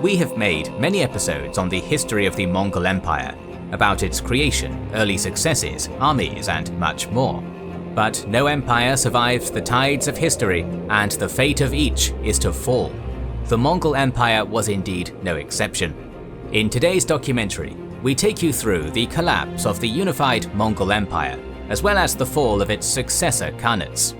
We have made many episodes on the history of the Mongol Empire, about its creation, early successes, armies, and much more. But no empire survives the tides of history, and the fate of each is to fall. The Mongol Empire was indeed no exception. In today's documentary, we take you through the collapse of the unified Mongol Empire, as well as the fall of its successor Khanates.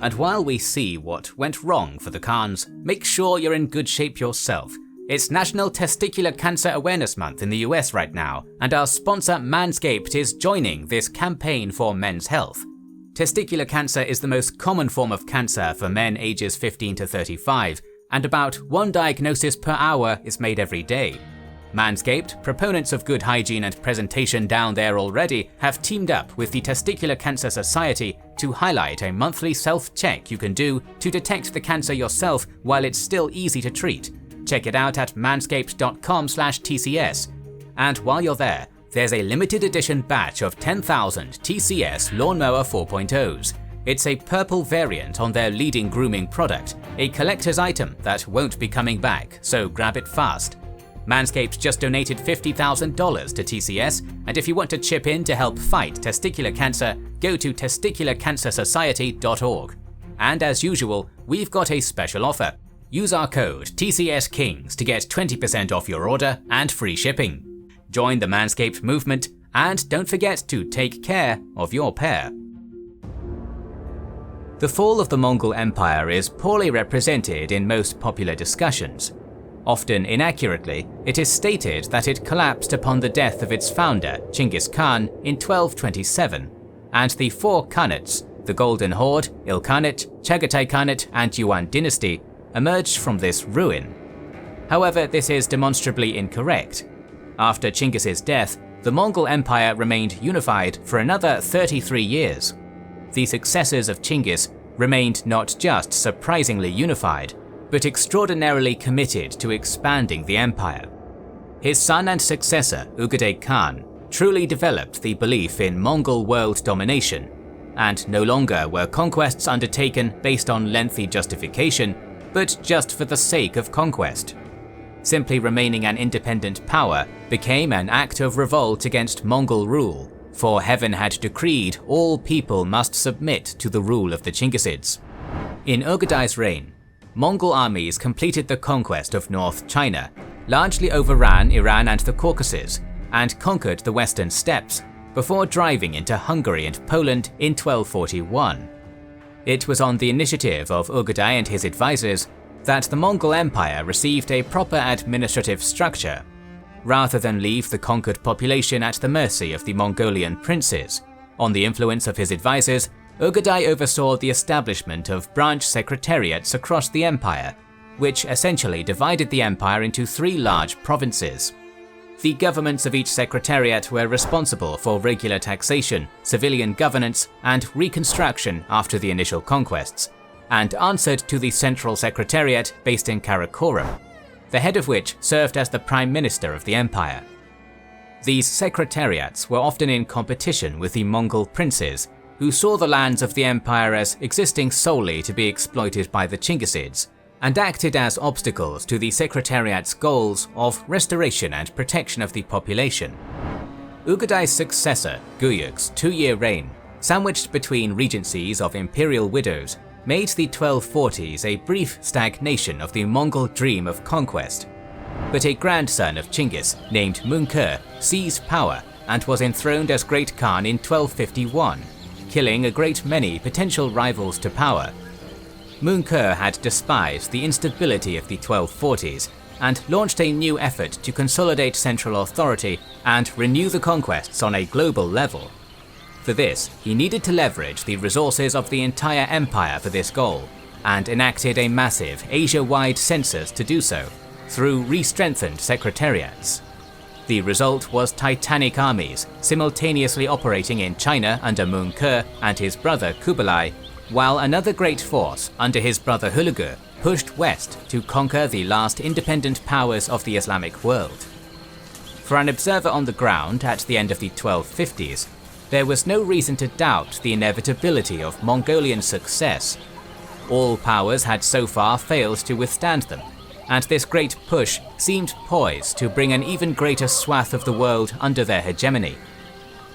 And while we see what went wrong for the Khans, make sure you're in good shape yourself. It's National Testicular Cancer Awareness Month in the US right now, and our sponsor Manscaped is joining this campaign for men's health. Testicular cancer is the most common form of cancer for men ages 15 to 35, and about one diagnosis per hour is made every day. Manscaped, proponents of good hygiene and presentation down there already, have teamed up with the Testicular Cancer Society to highlight a monthly self-check you can do to detect the cancer yourself while it's still easy to treat. Check it out at manscaped.com/TCS. And while you're there, there's a limited edition batch of 10,000 TCS Lawnmower 4.0s. It's a purple variant on their leading grooming product, a collector's item that won't be coming back, so grab it fast. Manscaped just donated $50,000 to TCS, and if you want to chip in to help fight testicular cancer, go to testicularcancersociety.org. And as usual, we've got a special offer. Use our code TCSKings to get 20% off your order and free shipping. Join the Manscaped movement, and don't forget to take care of your pair. The fall of the Mongol Empire is poorly represented in most popular discussions. Often inaccurately, it is stated that it collapsed upon the death of its founder, Chinggis Khan, in 1227, and the four Khanates, the Golden Horde, Ilkhanate, Chagatai Khanate, and Yuan dynasty, emerged from this ruin. However, this is demonstrably incorrect. After Chinggis's death, the Mongol Empire remained unified for another 33 years. The successors of Chinggis remained not just surprisingly unified, but extraordinarily committed to expanding the empire. His son and successor, Ugadai Khan, truly developed the belief in Mongol world domination, and no longer were conquests undertaken based on lengthy justification, but just for the sake of conquest. Simply remaining an independent power became an act of revolt against Mongol rule, for heaven had decreed all people must submit to the rule of the Chinggisids. In Ugadai's reign, Mongol armies completed the conquest of North China, largely overran Iran and the Caucasus, and conquered the western steppes, before driving into Hungary and Poland in 1241. It was on the initiative of Ugadai and his advisors that the Mongol Empire received a proper administrative structure. Rather than leave the conquered population at the mercy of the Mongolian princes, on the influence of his advisors, Ugadai oversaw the establishment of branch secretariats across the empire, which essentially divided the empire into three large provinces. The governments of each secretariat were responsible for regular taxation, civilian governance, and reconstruction after the initial conquests, and answered to the central secretariat based in Karakoram, the head of which served as the prime minister of the empire. These secretariats were often in competition with the Mongol princes, who saw the lands of the empire as existing solely to be exploited by the Chinggisids, and acted as obstacles to the Secretariat's goals of restoration and protection of the population. Ugadai's successor, Guyuk's 2-year reign, sandwiched between regencies of imperial widows, made the 1240s a brief stagnation of the Mongol dream of conquest. But a grandson of Chinggis, named Mungke, seized power and was enthroned as Great Khan in 1251, killing a great many potential rivals to power. Mungke had despised the instability of the 1240s and launched a new effort to consolidate central authority and renew the conquests on a global level. For this, he needed to leverage the resources of the entire empire for this goal, and enacted a massive Asia-wide census to do so, through re-strengthened secretariats. The result was titanic armies simultaneously operating in China under Mungke and his brother Kublai, while another great force under his brother Hulagu pushed west to conquer the last independent powers of the Islamic world. For an observer on the ground at the end of the 1250s, there was no reason to doubt the inevitability of Mongolian success. All powers had so far failed to withstand them, and this great push seemed poised to bring an even greater swath of the world under their hegemony.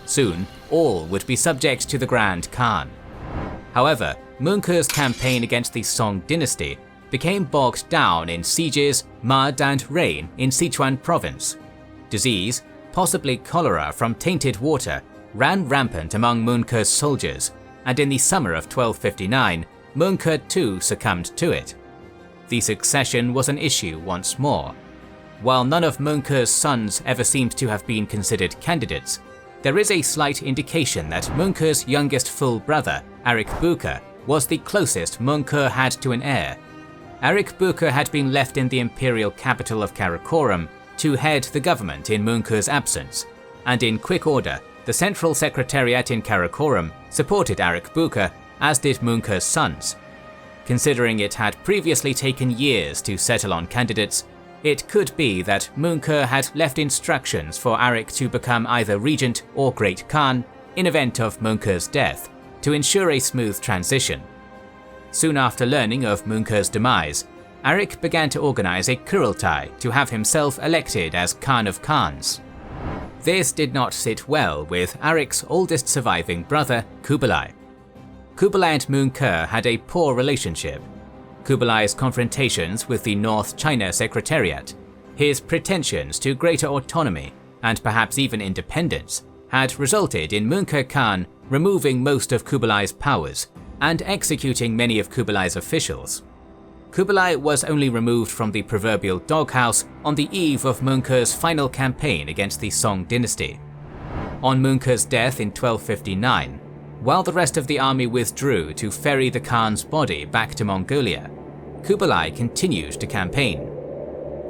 Soon, all would be subject to the Grand Khan. However, Mengke's campaign against the Song dynasty became bogged down in sieges, mud and rain in Sichuan province. Disease, possibly cholera from tainted water, ran rampant among Mengke's soldiers, and in the summer of 1259, Mengke too succumbed to it. The succession was an issue once more. While none of Mengke's sons ever seemed to have been considered candidates, there is a slight indication that Mengke's youngest full brother, Arik Buke, was the closest Mengke had to an heir. Arik Buke had been left in the imperial capital of Karakorum to head the government in Mengke's absence, and in quick order, the central secretariat in Karakorum supported Arik Buke, as did Mengke's sons. Considering it had previously taken years to settle on candidates, it could be that Mengke had left instructions for Arik to become either regent or Great Khan in event of Mengke's death, to ensure a smooth transition. Soon after learning of Mengke's demise, Arik began to organize a Kurultai to have himself elected as Khan of Khans. This did not sit well with Arik's oldest surviving brother, Kublai. Kublai and Mengke had a poor relationship. Kublai's confrontations with the North China Secretariat, his pretensions to greater autonomy, and perhaps even independence, had resulted in Mengke Khan removing most of Kublai's powers and executing many of Kublai's officials. Kublai was only removed from the proverbial doghouse on the eve of Mengke's final campaign against the Song dynasty. On Mengke's death in 1259, while the rest of the army withdrew to ferry the Khan's body back to Mongolia, Kublai continued to campaign.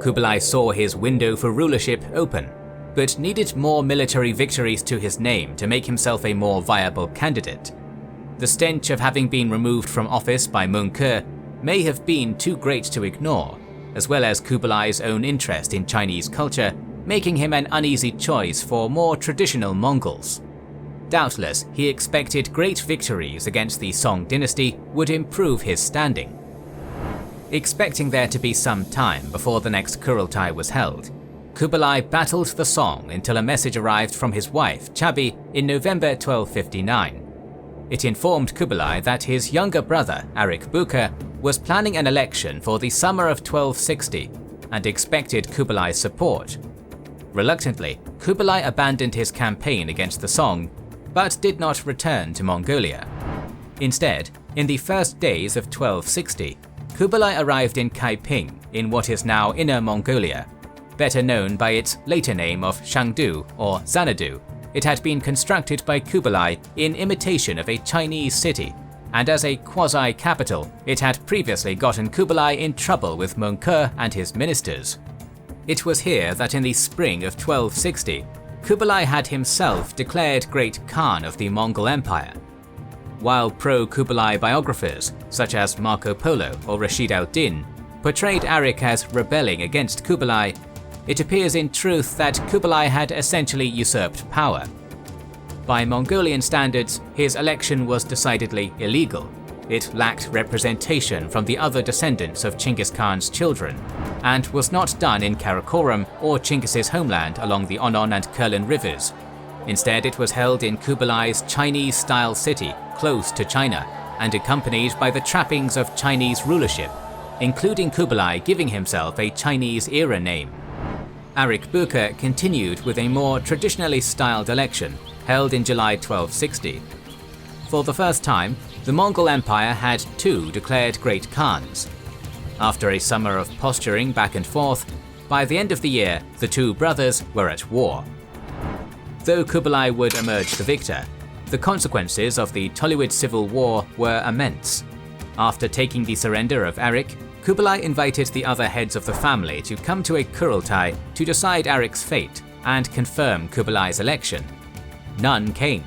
Kublai saw his window for rulership open, but needed more military victories to his name to make himself a more viable candidate. The stench of having been removed from office by Mengke may have been too great to ignore, as well as Kublai's own interest in Chinese culture, making him an uneasy choice for more traditional Mongols. Doubtless, he expected great victories against the Song dynasty would improve his standing. Expecting there to be some time before the next Kurultai was held, Kublai battled the Song until a message arrived from his wife, Chabi, in November 1259. It informed Kublai that his younger brother, Arik Buke, was planning an election for the summer of 1260 and expected Kublai's support. Reluctantly, Kublai abandoned his campaign against the Song, but did not return to Mongolia. Instead, in the first days of 1260, Kublai arrived in Kaiping in what is now Inner Mongolia. Better known by its later name of Shangdu or Xanadu, it had been constructed by Kublai in imitation of a Chinese city, and as a quasi-capital, it had previously gotten Kublai in trouble with Mengke and his ministers. It was here that in the spring of 1260, Kublai had himself declared Great Khan of the Mongol Empire. While pro-Kublai biographers, such as Marco Polo or Rashid al-Din, portrayed Arik as rebelling against Kublai, it appears in truth that Kublai had essentially usurped power. By Mongolian standards, his election was decidedly illegal. It lacked representation from the other descendants of Chinggis Khan's children, and was not done in Karakorum or Chinggis's homeland along the Onon and Kurlan rivers. Instead, it was held in Kublai's Chinese-style city, close to China, and accompanied by the trappings of Chinese rulership, including Kublai giving himself a Chinese-era name. Arik Buke continued with a more traditionally styled election, held in July 1260. For the first time, the Mongol Empire had two declared Great Khans. After a summer of posturing back and forth, by the end of the year, the two brothers were at war. Though Kublai would emerge the victor, the consequences of the Toluid civil war were immense. After taking the surrender of Arik, Kublai invited the other heads of the family to come to a Kurultai to decide Arik's fate and confirm Kublai's election. None came.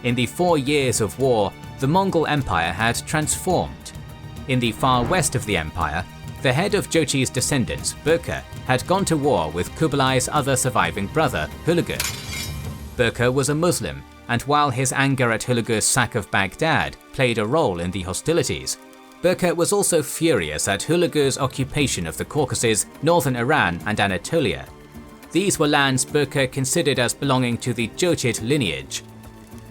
In the 4 years of war, the Mongol Empire had transformed. In the far west of the empire, the head of Jochi's descendants, Berke, had gone to war with Kublai's other surviving brother, Hulagu. Berke was a Muslim, and while his anger at Hulagu's sack of Baghdad played a role in the hostilities, Berke was also furious at Hulagu's occupation of the Caucasus, northern Iran and Anatolia. These were lands Berke considered as belonging to the Jochid lineage.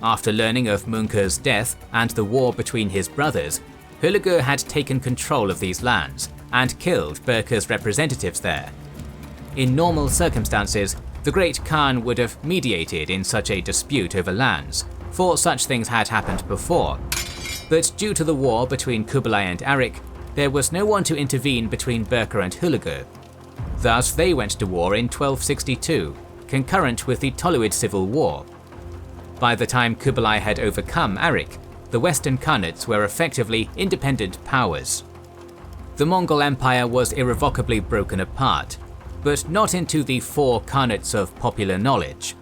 After learning of Mungke's death and the war between his brothers, Hulagu had taken control of these lands and killed Berke's representatives there. In normal circumstances, the Great Khan would have mediated in such a dispute over lands, for such things had happened before. But due to the war between Kublai and Arik, there was no one to intervene between Berke and Hulagu. Thus they went to war in 1262, concurrent with the Toluid Civil War. By the time Kublai had overcome Arik, the Western Khanates were effectively independent powers. The Mongol Empire was irrevocably broken apart, but not into the four Khanates of popular knowledge.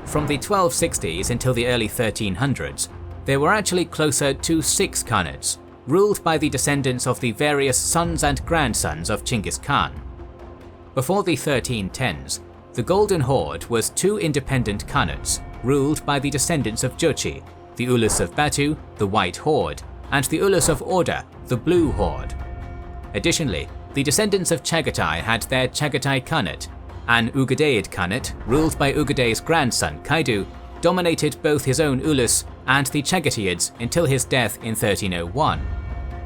From the 1260s until the early 1300s, there were actually closer to 6 Khanates, ruled by the descendants of the various sons and grandsons of Chinggis Khan. Before the 1310s, the Golden Horde was 2 independent Khanates, ruled by the descendants of Jochi, the Ulus of Batu, the White Horde, and the Ulus of Orda, the Blue Horde. Additionally, the descendants of Chagatai had their Chagatai Khanate. An Ugadeid Khanate, ruled by Ugadei's grandson Kaidu, dominated both his own Ulus and the Chagataids until his death in 1301.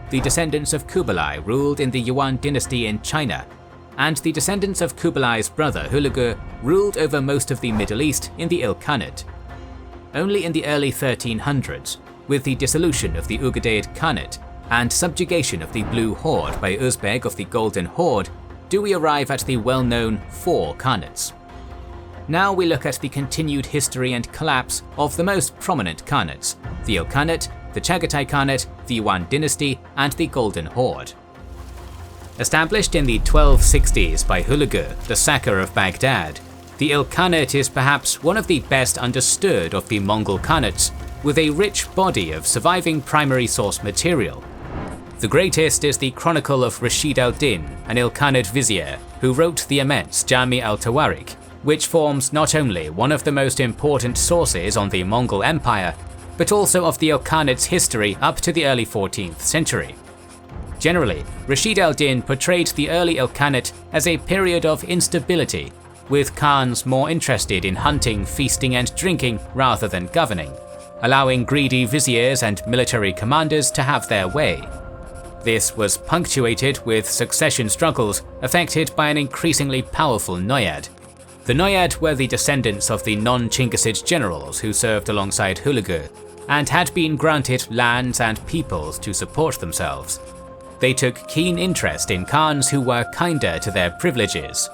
The descendants of Kublai ruled in the Yuan dynasty in China, and the descendants of Kublai's brother Hulagu ruled over most of the Middle East in the Ilkhanate. Only in the early 1300s, with the dissolution of the Ugadeid Khanate and subjugation of the Blue Horde by Uzbek of the Golden Horde, do we arrive at the well-known 4 Khanates. Now we look at the continued history and collapse of the most prominent Khanates, the Ilkhanate, the Chagatai Khanate, the Yuan dynasty, and the Golden Horde. Established in the 1260s by Hulagu, the sacker of Baghdad, the Ilkhanate is perhaps one of the best understood of the Mongol Khanates, with a rich body of surviving primary source material. The greatest is the Chronicle of Rashid al-Din, an Ilkhanate vizier, who wrote the immense Jami al-Tawarik, which forms not only one of the most important sources on the Mongol Empire, but also of the Ilkhanate's history up to the early 14th century. Generally, Rashid al-Din portrayed the early Ilkhanate as a period of instability, with Khans more interested in hunting, feasting and drinking rather than governing, allowing greedy viziers and military commanders to have their way. This was punctuated with succession struggles affected by an increasingly powerful Noyad. The Noyad were the descendants of the non-Chinggisid generals who served alongside Hulagu, and had been granted lands and peoples to support themselves. They took keen interest in Khans who were kinder to their privileges.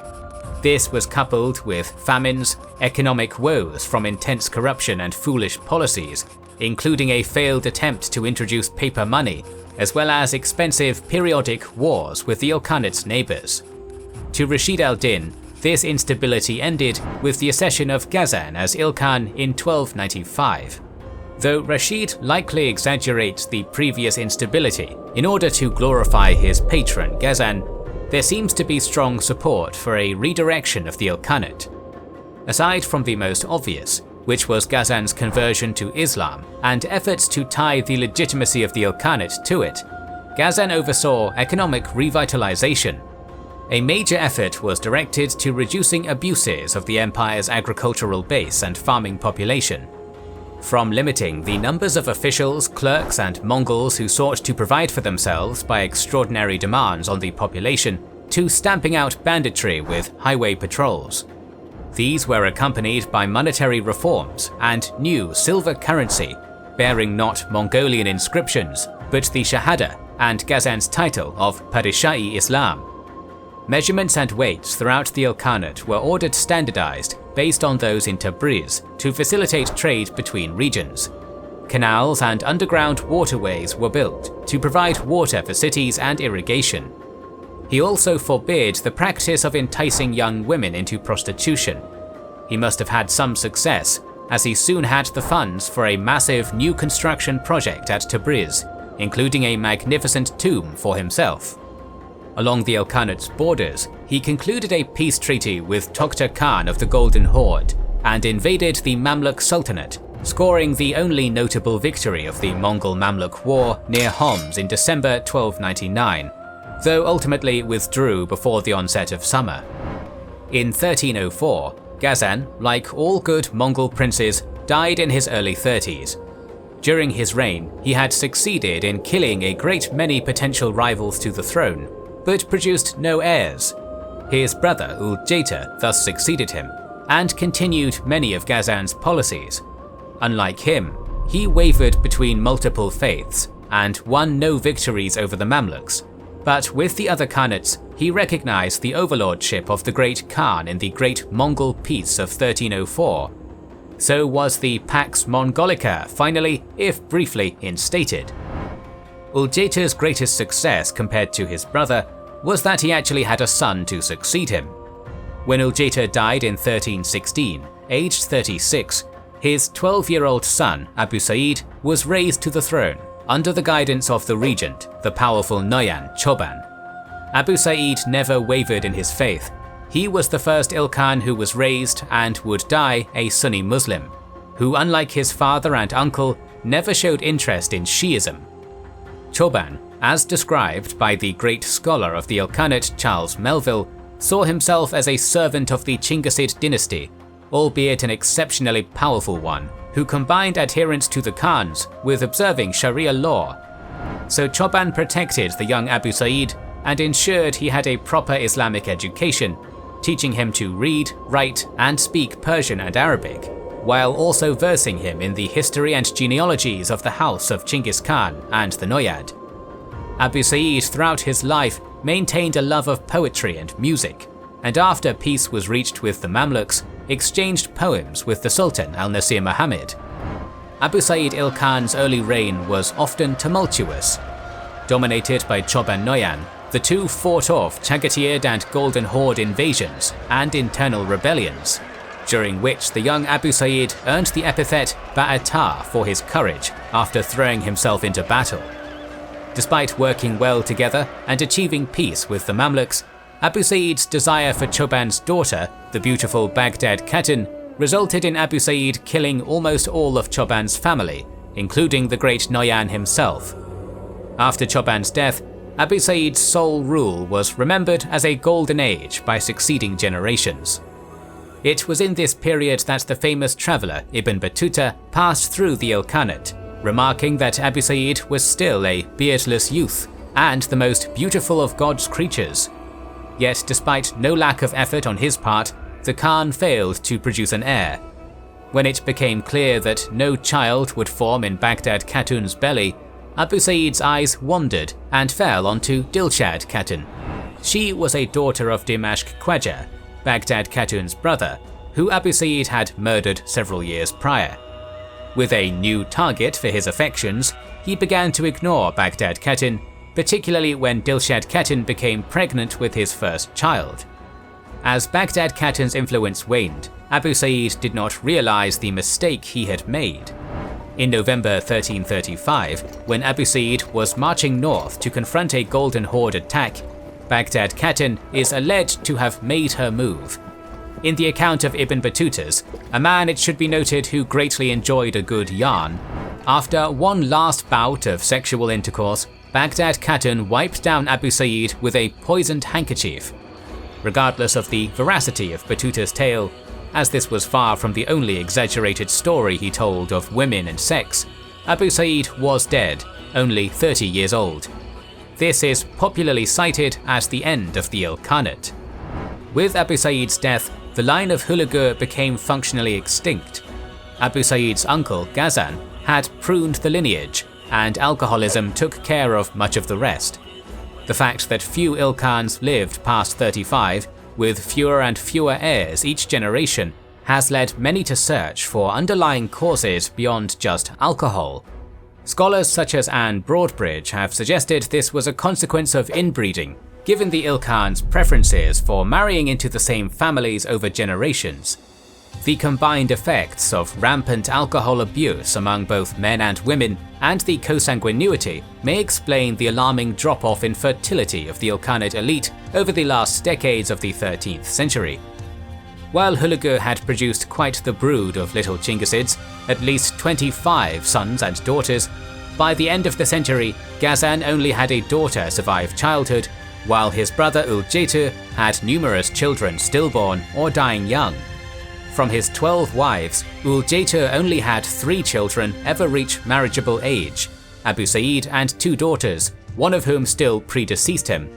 This was coupled with famines, economic woes from intense corruption and foolish policies, including a failed attempt to introduce paper money, as well as expensive periodic wars with the Ilkhanate's neighbors. To Rashid al-Din, this instability ended with the accession of Ghazan as Ilkhan in 1295. Though Rashid likely exaggerates the previous instability in order to glorify his patron Ghazan, there seems to be strong support for a redirection of the Ilkhanate. Aside from the most obvious, which was Ghazan's conversion to Islam and efforts to tie the legitimacy of the Ilkhanate to it, Ghazan oversaw economic revitalization. A major effort was directed to reducing abuses of the empire's agricultural base and farming population. From limiting the numbers of officials, clerks and Mongols who sought to provide for themselves by extraordinary demands on the population, to stamping out banditry with highway patrols. These were accompanied by monetary reforms and new silver currency, bearing not Mongolian inscriptions, but the Shahada and Ghazan's title of Padishah-i-Islam. Measurements and weights throughout the Ilkhanate were ordered standardized based on those in Tabriz to facilitate trade between regions. Canals and underground waterways were built to provide water for cities and irrigation. He also forbade the practice of enticing young women into prostitution. He must have had some success, as he soon had the funds for a massive new construction project at Tabriz, including a magnificent tomb for himself. Along the Ilkhanate's borders, he concluded a peace treaty with Tokhta Khan of the Golden Horde and invaded the Mamluk Sultanate, scoring the only notable victory of the Mongol-Mamluk War near Homs in December 1299, though ultimately withdrew before the onset of summer. In 1304, Ghazan, like all good Mongol princes, died in his early 30s. During his reign, he had succeeded in killing a great many potential rivals to the throne, but produced no heirs. His brother Uljeta thus succeeded him, and continued many of Ghazan's policies. Unlike him, he wavered between multiple faiths, and won no victories over the Mamluks. But with the other Khanates, he recognized the overlordship of the Great Khan in the Great Mongol Peace of 1304. So was the Pax Mongolica finally, if briefly, instated. Uljeta's greatest success compared to his brother was that he actually had a son to succeed him. When Uljeta died in 1316, aged 36, his 12-year-old son, Abu Sa'id, was raised to the throne under the guidance of the regent, the powerful Noyan Choban. Abu Sa'id never wavered in his faith. He was the first Ilkhan who was raised and would die a Sunni Muslim, who, unlike his father and uncle, never showed interest in Shi'ism. Choban, as described by the great scholar of the Ilkhanate Charles Melville, saw himself as a servant of the Chinggisid dynasty, albeit an exceptionally powerful one, who combined adherence to the Khans with observing Sharia law. So Choban protected the young Abu Sa'id and ensured he had a proper Islamic education, teaching him to read, write, and speak Persian and Arabic, while also versing him in the history and genealogies of the house of Chinggis Khan and the Noyad. Abu Sa'id throughout his life maintained a love of poetry and music, and after peace was reached with the Mamluks, exchanged poems with the Sultan al-Nasir Muhammad. Abu Sa'id Ilkhan's early reign was often tumultuous. Dominated by Choban Noyan, the two fought off Chagatai and Golden Horde invasions and internal rebellions, during which the young Abu Sa'id earned the epithet Ba'atar for his courage after throwing himself into battle. Despite working well together and achieving peace with the Mamluks, Abu Sa'id's desire for Choban's daughter, the beautiful Baghdad Khatun, resulted in Abu Sa'id killing almost all of Choban's family, including the great Noyan himself. After Choban's death, Abu Sa'id's sole rule was remembered as a golden age by succeeding generations. It was in this period that the famous traveller Ibn Battuta passed through the Ilkhanate, remarking that Abu Sa'id was still a beardless youth and the most beautiful of God's creatures. Yet despite no lack of effort on his part, the Khan failed to produce an heir. When it became clear that no child would form in Baghdad Khatun's belly, Abu Sa'id's eyes wandered and fell onto Dilshad Khatun. She was a daughter of Dimashq Khwaja, Baghdad Khatun's brother, who Abu Sa'id had murdered several years prior. With a new target for his affections, he began to ignore Baghdad Khatun, particularly when Dilshad Khatun became pregnant with his first child. As Baghdad Khatun's influence waned, Abu Sa'id did not realize the mistake he had made. In November 1335, when Abu Sa'id was marching north to confront a Golden Horde attack, Baghdad Khatun is alleged to have made her move. In the account of Ibn Battuta's, a man, it should be noted, who greatly enjoyed a good yarn, after one last bout of sexual intercourse, Baghdad Khatun wiped down Abu Sa'id with a poisoned handkerchief. Regardless of the veracity of Battuta's tale, as this was far from the only exaggerated story he told of women and sex, Abu Sa'id was dead, only 30 years old. This is popularly cited as the end of the Ilkhanate. With Abu Sa'id's death, the line of Hulagur became functionally extinct. Abu Sa'id's uncle, Ghazan, had pruned the lineage, and alcoholism took care of much of the rest. The fact that few Ilkhans lived past 35, with fewer and fewer heirs each generation, has led many to search for underlying causes beyond just alcohol. Scholars such as Anne Broadbridge have suggested this was a consequence of inbreeding, given the Ilkhan's preferences for marrying into the same families over generations. The combined effects of rampant alcohol abuse among both men and women and the consanguinity may explain the alarming drop-off in fertility of the Ilkhanate elite over the last decades of the 13th century. While Hulagu had produced quite the brood of little Chinggisids, at least 25 sons and daughters, by the end of the century, Ghazan only had a daughter survive childhood, while his brother Uljetu had numerous children stillborn or dying young. From his 12 wives, Uljetu only had 3 children ever reach marriageable age, Abu Sa'id and 2 daughters, one of whom still predeceased him.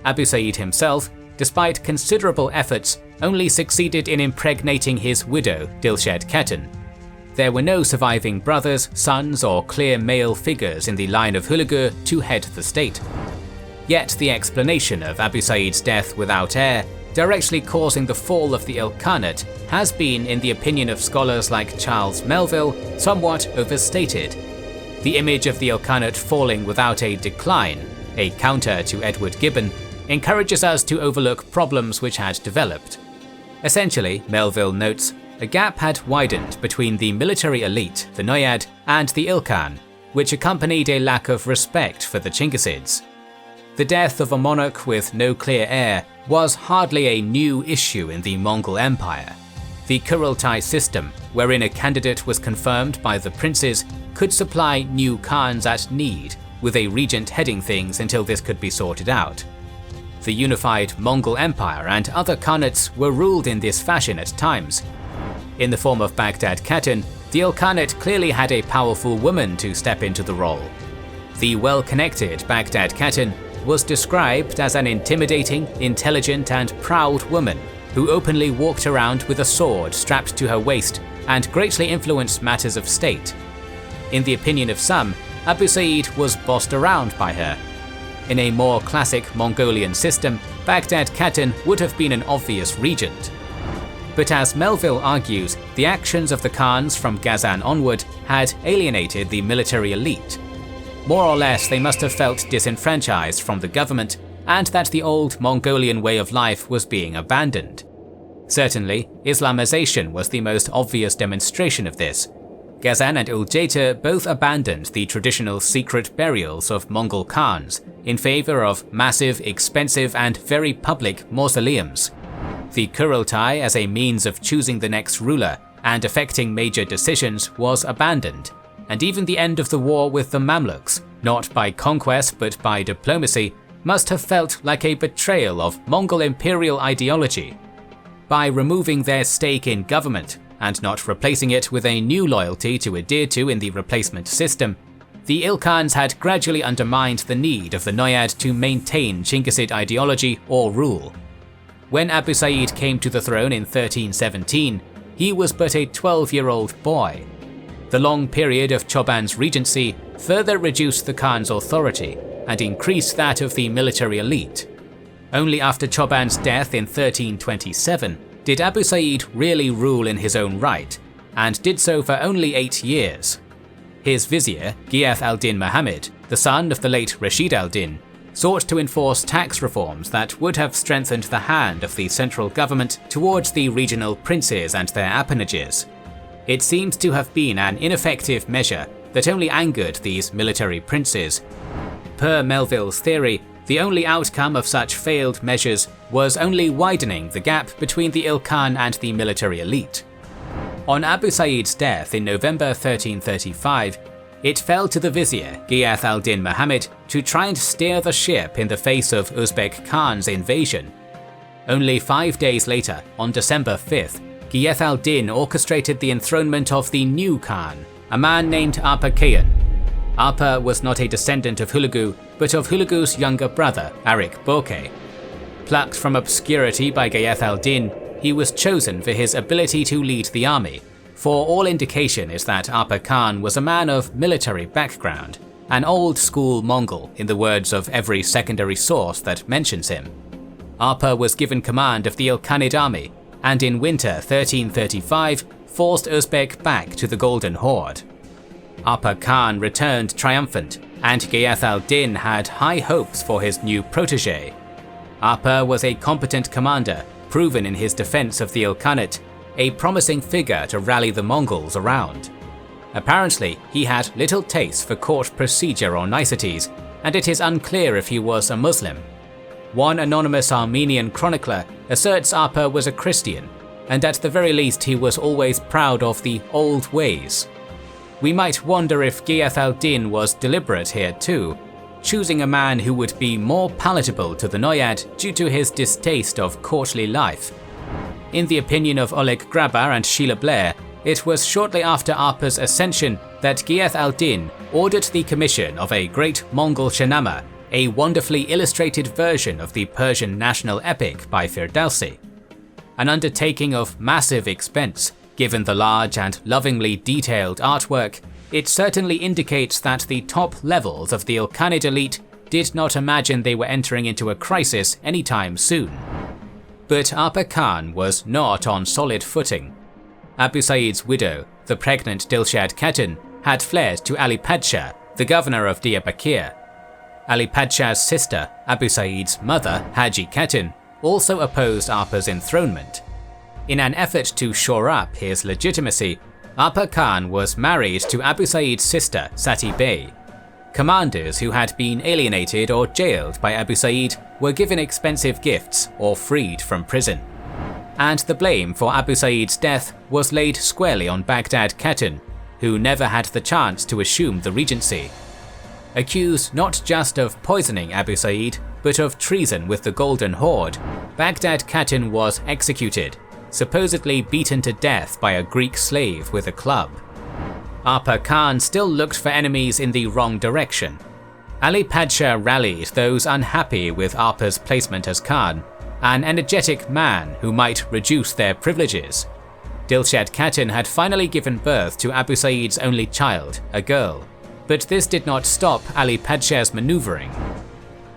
Abu Sa'id himself, despite considerable efforts, only succeeded in impregnating his widow, Dilshed Khatun. There were no surviving brothers, sons, or clear male figures in the line of Hulagu to head the state. Yet the explanation of Abu Sa'id's death without heir, directly causing the fall of the Ilkhanate, has been, in the opinion of scholars like Charles Melville, somewhat overstated. The image of the Ilkhanate falling without a decline, a counter to Edward Gibbon, encourages us to overlook problems which had developed. Essentially, Melville notes, a gap had widened between the military elite, the Noyad, and the Ilkhan, which accompanied a lack of respect for the Chinggisids. The death of a monarch with no clear heir was hardly a new issue in the Mongol Empire. The Kurultai system, wherein a candidate was confirmed by the princes, could supply new khans at need, with a regent heading things until this could be sorted out. The unified Mongol Empire and other khanates were ruled in this fashion at times. In the form of Baghdad Khatun, the Ilkhanate clearly had a powerful woman to step into the role. The well-connected Baghdad Khatun was described as an intimidating, intelligent and proud woman who openly walked around with a sword strapped to her waist and greatly influenced matters of state. In the opinion of some, Abu Sa'id was bossed around by her. In a more classic Mongolian system, Baghdad Khatun would have been an obvious regent. But as Melville argues, the actions of the Khans from Ghazan onward had alienated the military elite. More or less, they must have felt disenfranchised from the government, and that the old Mongolian way of life was being abandoned. Certainly, Islamization was the most obvious demonstration of this. Ghazan and Uljetu both abandoned the traditional secret burials of Mongol Khans in favor of massive, expensive and very public mausoleums. The Kurultai as a means of choosing the next ruler and affecting major decisions was abandoned, and even the end of the war with the Mamluks, not by conquest but by diplomacy, must have felt like a betrayal of Mongol imperial ideology. By removing their stake in government and not replacing it with a new loyalty to adhere to in the replacement system, the Ilkhans had gradually undermined the need of the Noyad to maintain Chinggisid ideology or rule. When Abu Sa'id came to the throne in 1317, he was but a 12-year-old boy. The long period of Choban's regency further reduced the Khan's authority and increased that of the military elite. Only after Choban's death in 1327 did Abu Sa'id really rule in his own right, and did so for only 8 years. His vizier, Ghiyath al-Din Muhammad, the son of the late Rashid al-Din, sought to enforce tax reforms that would have strengthened the hand of the central government towards the regional princes and their appanages. It seems to have been an ineffective measure that only angered these military princes. Per Melville's theory, the only outcome of such failed measures was only widening the gap between the Ilkhan and the military elite. On Abu Sa'id's death in November 1335, it fell to the vizier Ghiyath al-Din Muhammad to try and steer the ship in the face of Uzbek Khan's invasion. Only 5 days later, on December 5th, Ghiyath al-Din orchestrated the enthronement of the new Khan, a man named Arpa Khayan. Arpa was not a descendant of Hulagu, but of Hulagu's younger brother, Arik Borke. Plucked from obscurity by Ghiyath al-Din, he was chosen for his ability to lead the army, for all indication is that Arpa Khan was a man of military background, an old-school Mongol in the words of every secondary source that mentions him. Arpa was given command of the Ilkhanid army, and in winter 1335 forced Uzbek back to the Golden Horde. Arpa Khan returned triumphant, and Ghiyath al-Din had high hopes for his new protege. Arpa was a competent commander, proven in his defense of the Ilkhanate, a promising figure to rally the Mongols around. Apparently, he had little taste for court procedure or niceties, and it is unclear if he was a Muslim. One anonymous Armenian chronicler asserts Arpa was a Christian, and at the very least he was always proud of the old ways. We might wonder if Ghiyath al-Din was deliberate here too, choosing a man who would be more palatable to the Noyad due to his distaste of courtly life. In the opinion of Oleg Grabar and Sheila Blair, it was shortly after Arpa's ascension that Ghiyath al-Din ordered the commission of a great Mongol Shahnameh, a wonderfully illustrated version of the Persian national epic by Firdausi. An undertaking of massive expense, given the large and lovingly detailed artwork, it certainly indicates that the top levels of the Ilkhanate elite did not imagine they were entering into a crisis anytime soon. But Arpa Khan was not on solid footing. Abu Sa'id's widow, the pregnant Dilshad Khatun, had fled to Ali Padshah, the governor of Diyarbakir. Ali Padshah's sister, Abu Sa'id's mother, Haji Khatun, also opposed Arpa's enthronement. In an effort to shore up his legitimacy, Arpa Khan was married to Abu Sa'id's sister, Sati Bey. Commanders who had been alienated or jailed by Abu Sa'id were given expensive gifts or freed from prison. And the blame for Abu Sa'id's death was laid squarely on Baghdad Khatun, who never had the chance to assume the regency. Accused not just of poisoning Abu Sa'id, but of treason with the Golden Horde, Baghdad Khatun was executed, supposedly beaten to death by a Greek slave with a club. Arpa Khan still looked for enemies in the wrong direction. Ali Padshah rallied those unhappy with Arpa's placement as Khan, an energetic man who might reduce their privileges. Dilshad Khatun had finally given birth to Abu Sa'id's only child, a girl, but this did not stop Ali Padshah's maneuvering.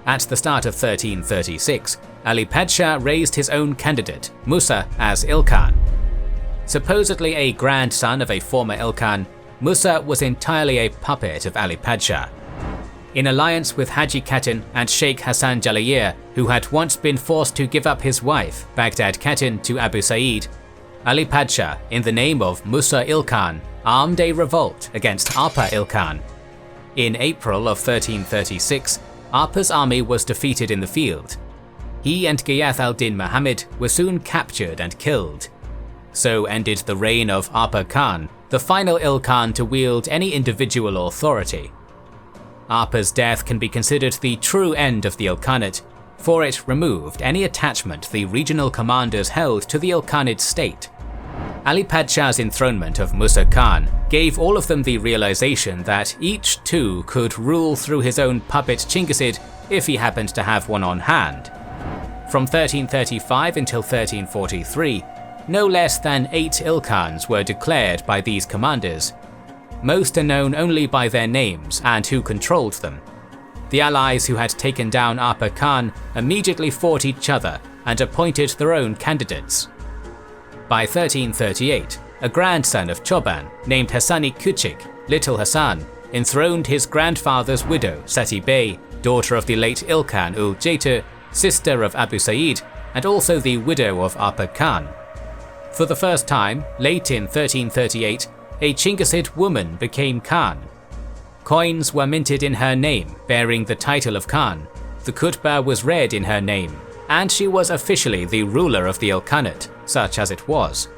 At the start of 1336, Ali Padshah raised his own candidate, Musa, as Ilkhan. Supposedly a grandson of a former Ilkhan, Musa was entirely a puppet of Ali Padshah. In alliance with Haji Khatun and Sheikh Hassan Jalayir, who had once been forced to give up his wife, Baghdad Khatun, to Abu Sa'id, Ali Padshah, in the name of Musa Ilkhan, armed a revolt against Arpa Ilkhan. In April of 1336, Arpa's army was defeated in the field. He and Ghiyath al-Din Muhammad were soon captured and killed. So ended the reign of Arpa Khan, the final Ilkhan to wield any individual authority. Arpa's death can be considered the true end of the Ilkhanate, for it removed any attachment the regional commanders held to the Ilkhanate state. Ali Padshah's enthronement of Musa Khan gave all of them the realization that each too could rule through his own puppet Chinggisid if he happened to have one on hand. From 1335 until 1343, no less than 8 Ilkhans were declared by these commanders. Most are known only by their names and who controlled them. The allies who had taken down Arpa Khan immediately fought each other and appointed their own candidates. By 1338, a grandson of Choban named Hassani Küçük, Little Hassan, enthroned his grandfather's widow Sati Bey, daughter of the late Ilkhan ul Jaytur, sister of Abu Sa'id, and also the widow of Arpa Khan. For the first time, late in 1338, a Chinggisid woman became Khan. Coins were minted in her name, bearing the title of Khan. The khutbah was read in her name, and she was officially the ruler of the Ilkhanate, such as it was.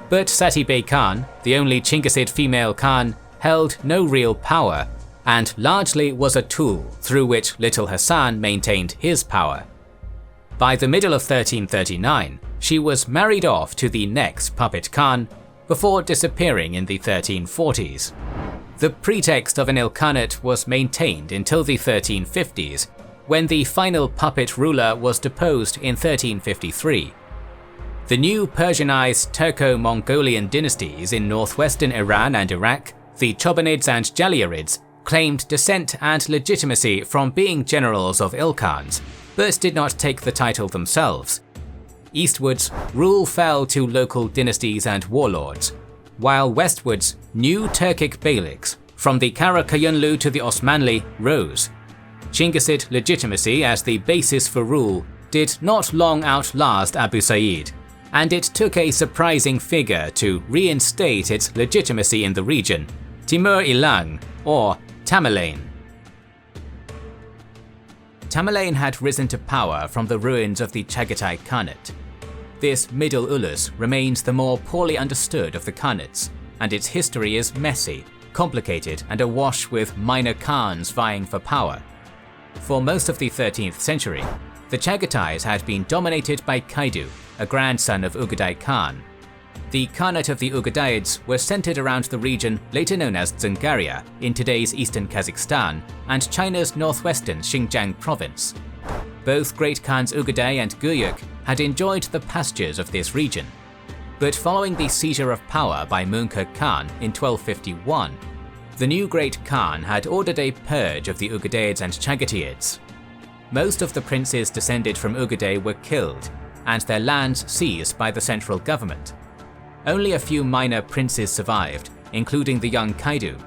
But Sati Bey Khan, the only Chinggisid female Khan, held no real power, and largely was a tool through which Little Hassan maintained his power. By the middle of 1339, she was married off to the next puppet Khan, before disappearing in the 1340s. The pretext of an Ilkhanate was maintained until the 1350s, when the final puppet ruler was deposed in 1353. The new Persianized Turco-Mongolian dynasties in northwestern Iran and Iraq, the Chobanids and Jalayirids, claimed descent and legitimacy from being generals of Ilkhans, but did not take the title themselves. Eastwards, rule fell to local dynasties and warlords, while westwards, new Turkic beyliks, from the Karakayunlu to the Osmanli, rose. Chinggisid legitimacy as the basis for rule did not long outlast Abu Sa'id, and it took a surprising figure to reinstate its legitimacy in the region, Timur Ilang, or Tamerlane. Tamerlane had risen to power from the ruins of the Chagatai Khanate. This middle ulus remains the more poorly understood of the Khanates, and its history is messy, complicated, and awash with minor Khans vying for power. For most of the 13th century, the Chagatais had been dominated by Kaidu, a grandson of Ugadai Khan. The Khanate of the Ugadaids was centered around the region later known as Dzungaria in today's eastern Kazakhstan and China's northwestern Xinjiang province. Both Great Khans Ugadai and Guyuk had enjoyed the pastures of this region. But following the seizure of power by Mungke Khan in 1251, the new Great Khan had ordered a purge of the Ugadaids and Chagataids. Most of the princes descended from Ugadai were killed, and their lands seized by the central government. Only a few minor princes survived, including the young Kaidu.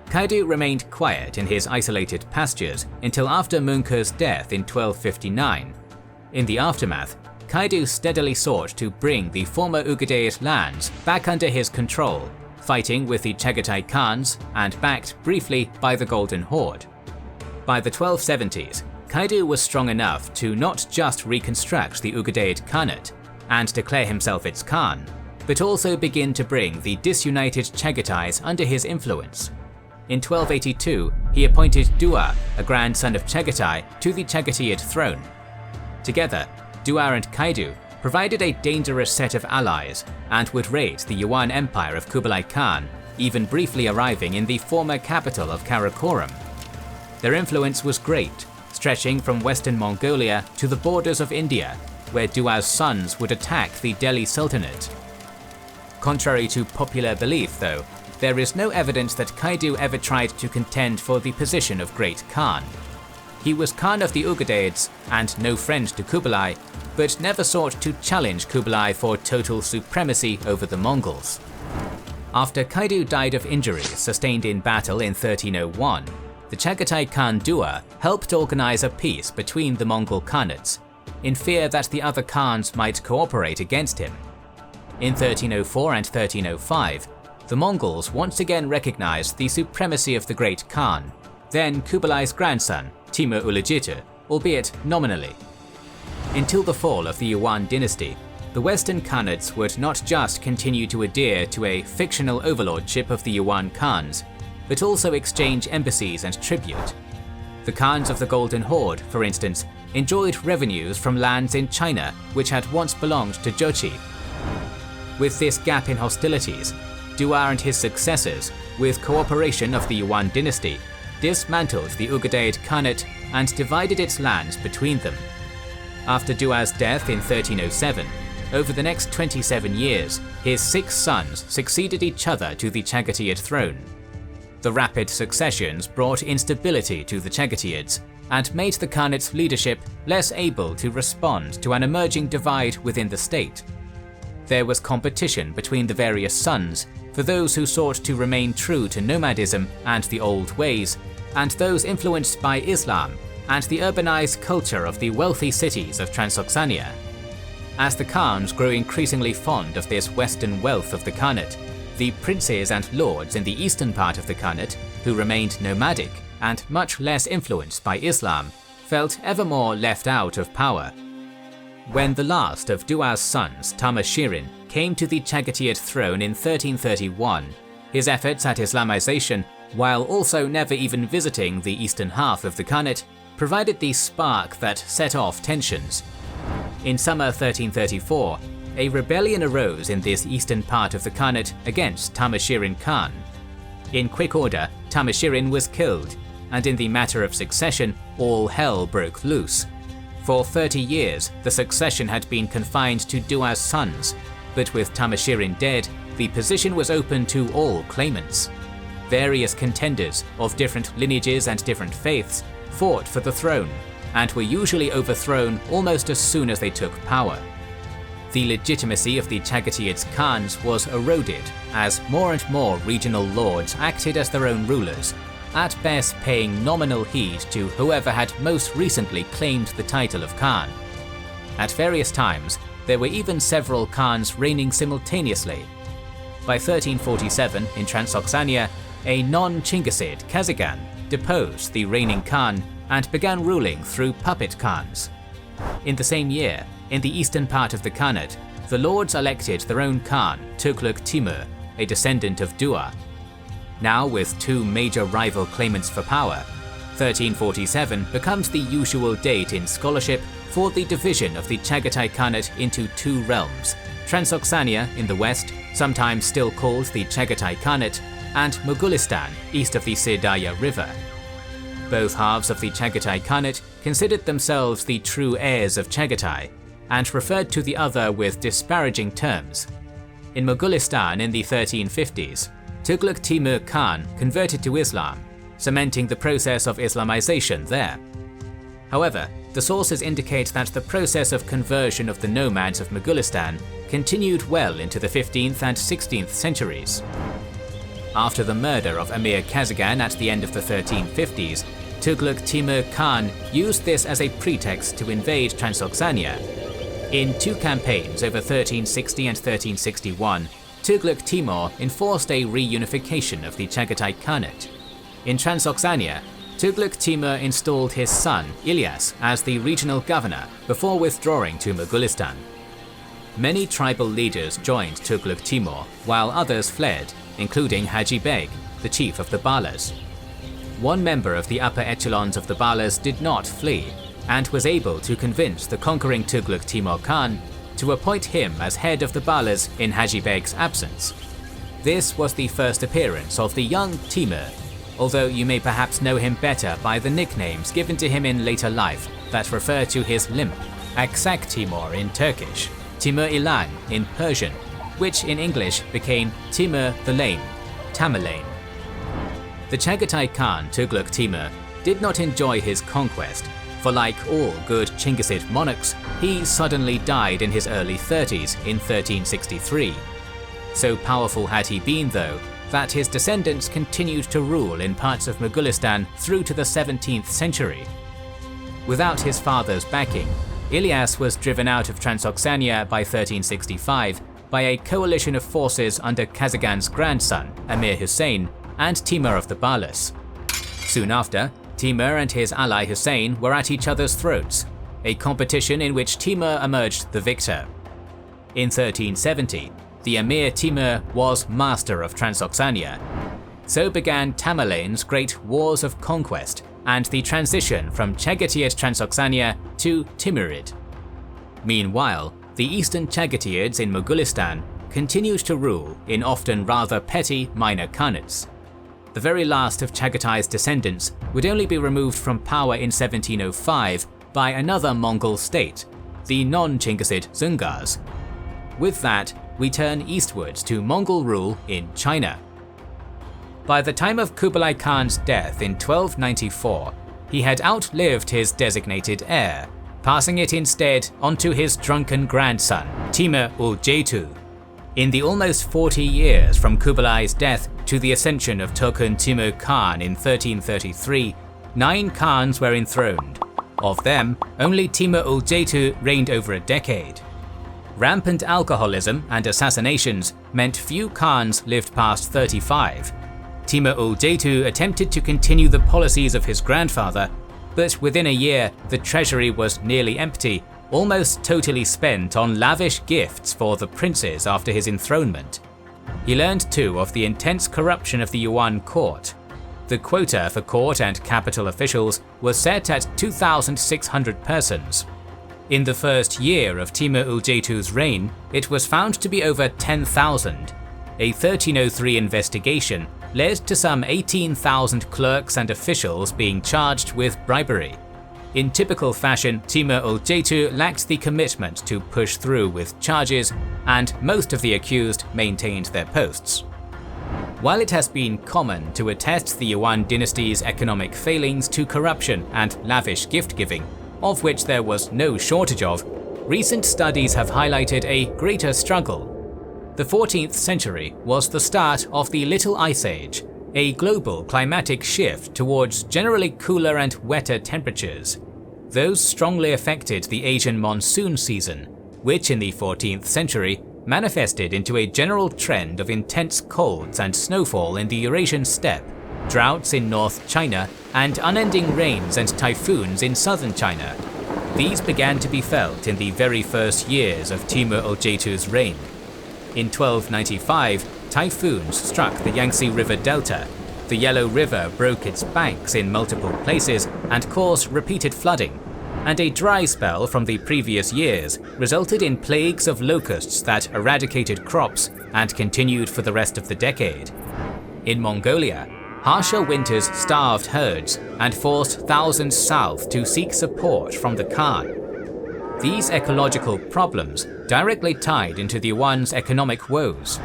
Kaidu remained quiet in his isolated pastures until after Mungke's death in 1259. In the aftermath, Kaidu steadily sought to bring the former Ugadaic lands back under his control, fighting with the Chagatai Khans and backed briefly by the Golden Horde. By the 1270s, Kaidu was strong enough to not just reconstruct the Ugadaic Khanate and declare himself its Khan, but also begin to bring the disunited Chagatais under his influence. In 1282, he appointed Dua, a grandson of Chagatai, to the Chagataid throne. Together, Dua and Kaidu provided a dangerous set of allies and would raid the Yuan Empire of Kublai Khan, even briefly arriving in the former capital of Karakoram. Their influence was great, stretching from western Mongolia to the borders of India, where Dua's sons would attack the Delhi Sultanate. Contrary to popular belief, though, there is no evidence that Kaidu ever tried to contend for the position of Great Khan. He was Khan of the Ugadaids and no friend to Kublai, but never sought to challenge Kublai for total supremacy over the Mongols. After Kaidu died of injuries sustained in battle in 1301, the Chagatai Khan Dua helped organize a peace between the Mongol Khanates, in fear that the other Khans might cooperate against him. In 1304 and 1305, the Mongols once again recognized the supremacy of the Great Khan, then Kublai's grandson, Timur Ulegitu, albeit nominally. Until the fall of the Yuan dynasty, the Western Khanates would not just continue to adhere to a fictional overlordship of the Yuan Khans, but also exchange embassies and tribute. The Khans of the Golden Horde, for instance, enjoyed revenues from lands in China which had once belonged to Jochi. With this gap in hostilities, Dua and his successors, with cooperation of the Yuan dynasty, dismantled the Ugadaic Khanate and divided its lands between them. After Dua's death in 1307, over the next 27 years, his 6 sons succeeded each other to the Chagataid throne. The rapid successions brought instability to the Chagataids and made the Khanate's leadership less able to respond to an emerging divide within the state. There was competition between the various sons for those who sought to remain true to nomadism and the old ways, and those influenced by Islam and the urbanized culture of the wealthy cities of Transoxania. As the Khans grew increasingly fond of this western wealth of the Khanate, the princes and lords in the eastern part of the Khanate, who remained nomadic and much less influenced by Islam, felt ever more left out of power. When the last of Dua's sons, Tamashirin, came to the Chagataid throne in 1331, his efforts at Islamization, while also never even visiting the eastern half of the Khanate, provided the spark that set off tensions. In summer 1334, a rebellion arose in this eastern part of the Khanate against Tamashirin Khan. In quick order, Tamashirin was killed, and in the matter of succession, all hell broke loose. For 30 years, the succession had been confined to Dua's sons, but with Tamashirin dead, the position was open to all claimants. Various contenders of different lineages and different faiths fought for the throne, and were usually overthrown almost as soon as they took power. The legitimacy of the Chagataids Khans was eroded as more and more regional lords acted as their own rulers, at best paying nominal heed to whoever had most recently claimed the title of Khan. At various times, there were even several Khans reigning simultaneously. By 1347, in Transoxania, a non-Chinggisid Kazagan deposed the reigning Khan and began ruling through puppet Khans. In the same year, In the eastern part of the Khanate, the lords elected their own Khan, Tughluq Timur, a descendant of Dua. Now with two major rival claimants for power, 1347 becomes the usual date in scholarship for the division of the Chagatai Khanate into two realms, Transoxania in the west, sometimes still called the Chagatai Khanate, and Mogolistan east of the Sirdaya River. Both halves of the Chagatai Khanate considered themselves the true heirs of Chagatai, and referred to the other with disparaging terms. In Mogolistan in the 1350s, Tughluq Timur Khan converted to Islam, cementing the process of Islamization there. However, the sources indicate that the process of conversion of the nomads of Mogolistan continued well into the 15th and 16th centuries. After the murder of Emir Kazaghan at the end of the 1350s, Tughluq Timur Khan used this as a pretext to invade Transoxania. In two campaigns over 1360 and 1361, Tughluq Timur enforced a reunification of the Chagatai Khanate. In Transoxania, Tughluq Timur installed his son Ilyas as the regional governor before withdrawing to Mogolistan. Many tribal leaders joined Tughluq Timur while others fled, including Haji Beg, the chief of the Balas. One member of the upper echelons of the Balas did not flee, and was able to convince the conquering Tughluq Timur Khan to appoint him as head of the Balas in Haji Beg's absence. This was the first appearance of the young Timur, although you may perhaps know him better by the nicknames given to him in later life that refer to his limp, Aksak Timur in Turkish, Timur Ilan in Persian, which in English became Timur the Lame, Tamerlane. The Chagatai Khan Tughluq Timur did not enjoy his conquest, for like all good Chinggisid monarchs, he suddenly died in his early 30s in 1363. So powerful had he been though, that his descendants continued to rule in parts of Mogolistan through to the 17th century. Without his father's backing, Ilyas was driven out of Transoxania by 1365 by a coalition of forces under Kazaghan's grandson, Emir Hussein, and Timur of the Balas. Soon after, Timur and his ally Hussein were at each other's throats, a competition in which Timur emerged the victor. In 1370, the Emir Timur was master of Transoxania. So began Tamerlane's great wars of conquest and the transition from Chagatai Transoxania to Timurid. Meanwhile, the eastern Chagataids in Mogolistan continued to rule in often rather petty minor khanates. The very last of Chagatai's descendants would only be removed from power in 1705 by another Mongol state, the non-Chinggisid Zungars. With that, we turn eastwards to Mongol rule in China. By the time of Kublai Khan's death in 1294, he had outlived his designated heir, passing it instead onto his drunken grandson, Timur-ul-Jeytu. In the almost 40 years from Kublai's death to the ascension of Turkun Timur Khan in 1333, 9 Khans were enthroned. Of them, only Timur-ul-Jeytu reigned over a decade. Rampant alcoholism and assassinations meant few Khans lived past 35. Timur-ul-Jeytu attempted to continue the policies of his grandfather, but within a year the treasury was nearly empty, almost totally spent on lavish gifts for the princes after his enthronement. He learned too of the intense corruption of the Yuan court. The quota for court and capital officials was set at 2,600 persons. In the first year of Timur-ul-Jeytu's reign, it was found to be over 10,000. A 1303 investigation led to some 18,000 clerks and officials being charged with bribery. In typical fashion, Timur-ul-Jeytu lacked the commitment to push through with charges, and most of the accused maintained their posts. While it has been common to attest the Yuan dynasty's economic failings to corruption and lavish gift-giving, of which there was no shortage of, recent studies have highlighted a greater struggle. The 14th century was the start of the Little Ice Age, a global climatic shift towards generally cooler and wetter temperatures. Those strongly affected the Asian monsoon season, which in the 14th century manifested into a general trend of intense colds and snowfall in the Eurasian steppe, droughts in North China, and unending rains and typhoons in southern China. These began to be felt in the very first years of Timur Olcaytu's reign. In 1295, typhoons struck the Yangtze River Delta. The Yellow River broke its banks in multiple places and caused repeated flooding, and a dry spell from the previous years resulted in plagues of locusts that eradicated crops and continued for the rest of the decade. In Mongolia, harsher winters starved herds and forced thousands south to seek support from the Khan. These ecological problems directly tied into the Yuan's economic woes.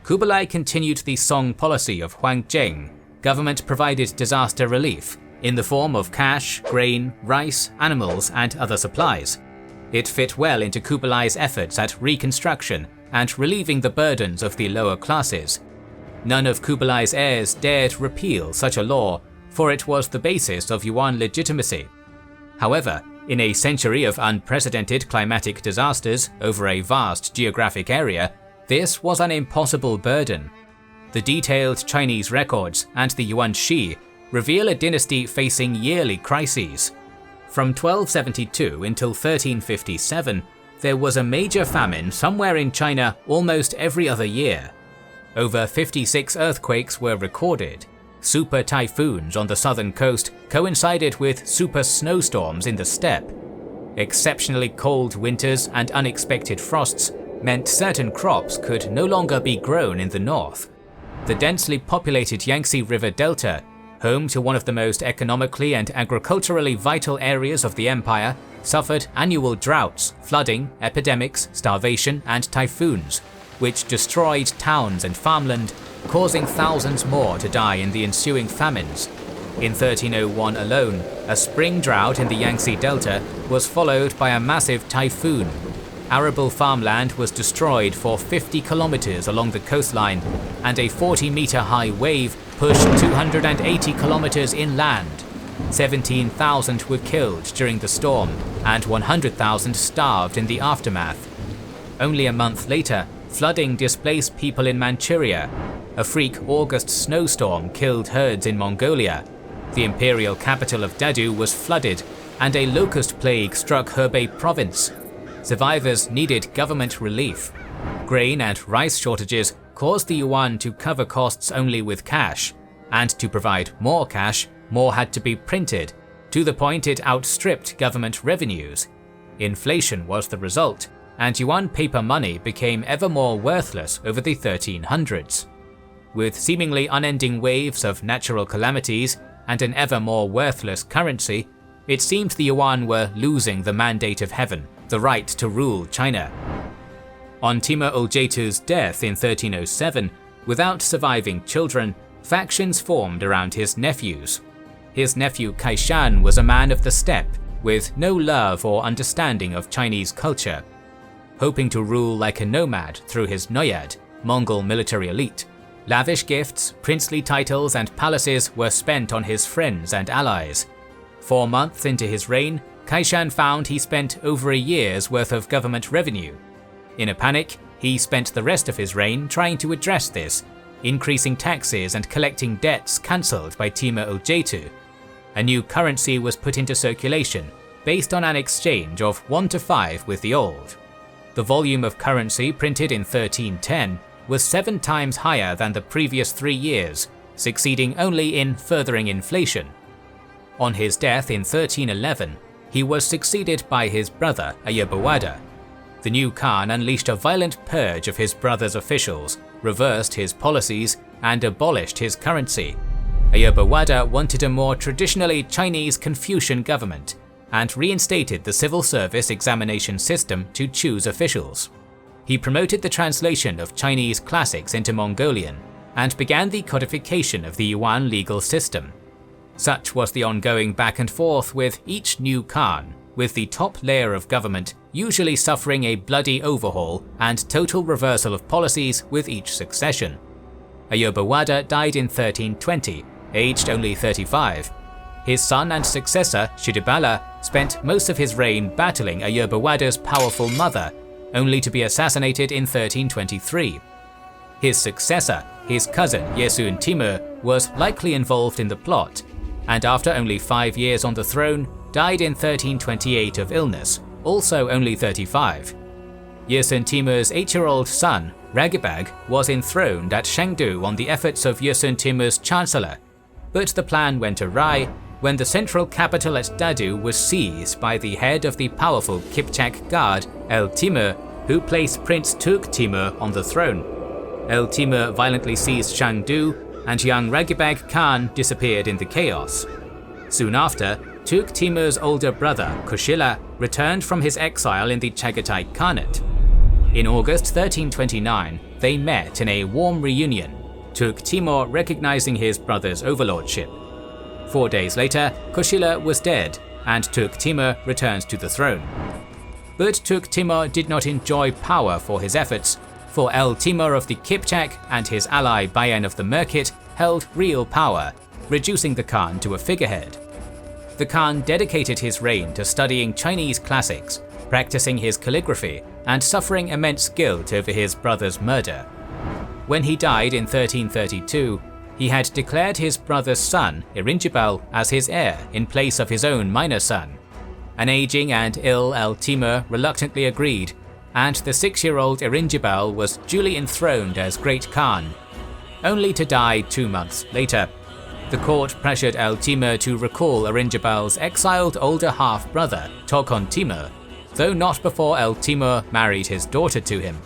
Kublai continued the Song policy of Huang Zheng. Government provided disaster relief in the form of cash, grain, rice, animals, and other supplies. It fit well into Kublai's efforts at reconstruction and relieving the burdens of the lower classes. None of Kublai's heirs dared repeal such a law, for it was the basis of Yuan legitimacy. However, in a century of unprecedented climatic disasters over a vast geographic area, this was an impossible burden. The detailed Chinese records and the Yuan Shi reveal a dynasty facing yearly crises. From 1272 until 1357, there was a major famine somewhere in China almost every other year. Over 56 earthquakes were recorded. Super typhoons on the southern coast coincided with super snowstorms in the steppe. Exceptionally cold winters and unexpected frosts meant certain crops could no longer be grown in the north. The densely populated Yangtze River Delta, home to one of the most economically and agriculturally vital areas of the empire, suffered annual droughts, flooding, epidemics, starvation, and typhoons, which destroyed towns and farmland, causing thousands more to die in the ensuing famines. In 1301 alone, a spring drought in the Yangtze Delta was followed by a massive typhoon. Arable farmland was destroyed for 50 kilometers along the coastline, and a 40-meter high wave pushed 280 kilometers inland. 17,000 were killed during the storm, and 100,000 starved in the aftermath. Only a month later, flooding displaced people in Manchuria. A freak August snowstorm killed herds in Mongolia. The imperial capital of Dadu was flooded, and a locust plague struck Hebei province. Survivors needed government relief. Grain and rice shortages caused the yuan to cover costs only with cash, and to provide more cash, more had to be printed, to the point it outstripped government revenues. Inflation was the result, and yuan paper money became ever more worthless over the 1300s. With seemingly unending waves of natural calamities and an ever more worthless currency, it seemed the yuan were losing the mandate of heaven, the right to rule China. On Timur Olcaytu's death in 1307, without surviving children, factions formed around his nephews. His nephew Kaishan was a man of the steppe, with no love or understanding of Chinese culture. Hoping to rule like a nomad through his noyad, Mongol military elite, lavish gifts, princely titles, and palaces were spent on his friends and allies. 4 months into his reign, Kaishan found he spent over a year's worth of government revenue. In a panic, he spent the rest of his reign trying to address this, increasing taxes and collecting debts cancelled by Timur Olcaytu. A new currency was put into circulation, based on an exchange of 1 to 5 with the old. The volume of currency printed in 1310 was 7 times higher than the previous 3 years, succeeding only in furthering inflation. On his death in 1311, he was succeeded by his brother Ayurbawada. The new Khan unleashed a violent purge of his brother's officials, reversed his policies, and abolished his currency. Ayurbawada wanted a more traditionally Chinese Confucian government, and reinstated the civil service examination system to choose officials. He promoted the translation of Chinese classics into Mongolian, and began the codification of the Yuan legal system. Such was the ongoing back and forth with each new Khan, with the top layer of government usually suffering a bloody overhaul and total reversal of policies with each succession. Ayurbawada died in 1320, aged only 35. His son and successor, Shidibala, spent most of his reign battling Ayurbawada's powerful mother, only to be assassinated in 1323. His successor, his cousin Yesun Timur, was likely involved in the plot, and after only 5 years on the throne, died in 1328 of illness, also only 35. Yersun Timur's 8-year-old son, Ragibag, was enthroned at Chengdu on the efforts of Yersun Timur's chancellor, but the plan went awry when the central capital at Dadu was seized by the head of the powerful Kipchak Guard, El Timur, who placed Prince Tugh Timur on the throne. El Timur violently seized Chengdu, and young Ragibag Khan disappeared in the chaos. Soon after, Tugh Timur's older brother, Kushila, returned from his exile in the Chagatai Khanate. In August 1329, they met in a warm reunion, Tugh Timur recognizing his brother's overlordship. 4 days later, Kushila was dead, and Tugh Timur returned to the throne. But Tugh Timur did not enjoy power for his efforts, for El Timur of the Kipchak and his ally Bayan of the Merkit held real power, reducing the Khan to a figurehead. The Khan dedicated his reign to studying Chinese classics, practicing his calligraphy, and suffering immense guilt over his brother's murder. When he died in 1332, he had declared his brother's son, Iringibal, as his heir in place of his own minor son. An aging and ill El Timur reluctantly agreed, and the 6-year-old Iringibal was duly enthroned as Great Khan, only to die 2 months later. The court pressured El Timur to recall Iringibal's exiled older half-brother, Toghon Timur, though not before El Timur married his daughter to him.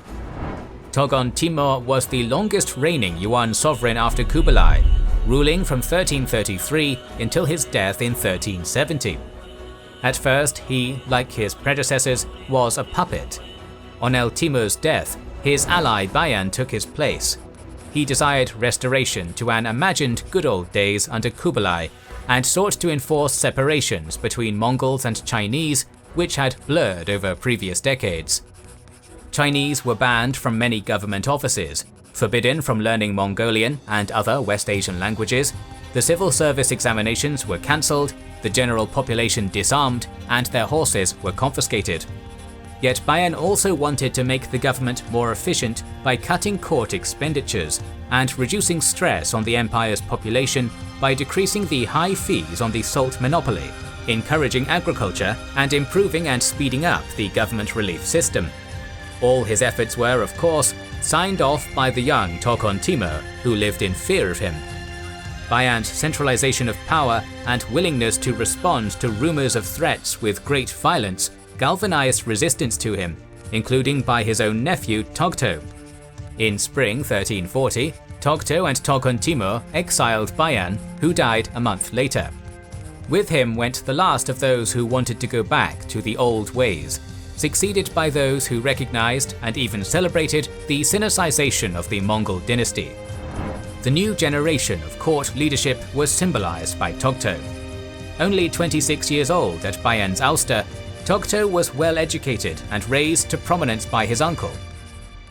Toghon Timur was the longest reigning Yuan sovereign after Kublai, ruling from 1333 until his death in 1370. At first, he, like his predecessors, was a puppet. On El Timur's death, his ally Bayan took his place. He desired restoration to an imagined good old days under Kublai and sought to enforce separations between Mongols and Chinese, which had blurred over previous decades. Chinese were banned from many government offices, forbidden from learning Mongolian and other West Asian languages, the civil service examinations were cancelled, the general population disarmed, and their horses were confiscated. Yet Bayan also wanted to make the government more efficient by cutting court expenditures and reducing stress on the empire's population by decreasing the high fees on the salt monopoly, encouraging agriculture, and improving and speeding up the government relief system. All his efforts were, of course, signed off by the young Toghon Timur, who lived in fear of him. Bayan's centralization of power and willingness to respond to rumors of threats with great violence galvanized resistance to him, including by his own nephew Togto. In spring 1340, Togto and Toghon Timur exiled Bayan, who died a month later. With him went the last of those who wanted to go back to the old ways, succeeded by those who recognized and even celebrated the Sinicization of the Mongol dynasty. The new generation of court leadership was symbolized by Togto. Only 26 years old at Bayan's ouster, Togto was well educated and raised to prominence by his uncle.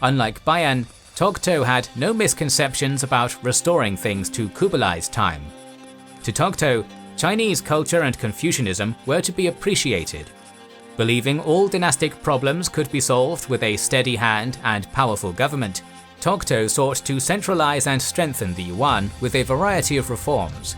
Unlike Bayan, Togto had no misconceptions about restoring things to Kublai's time. To Togto, Chinese culture and Confucianism were to be appreciated. Believing all dynastic problems could be solved with a steady hand and powerful government, Togto sought to centralize and strengthen the Yuan with a variety of reforms.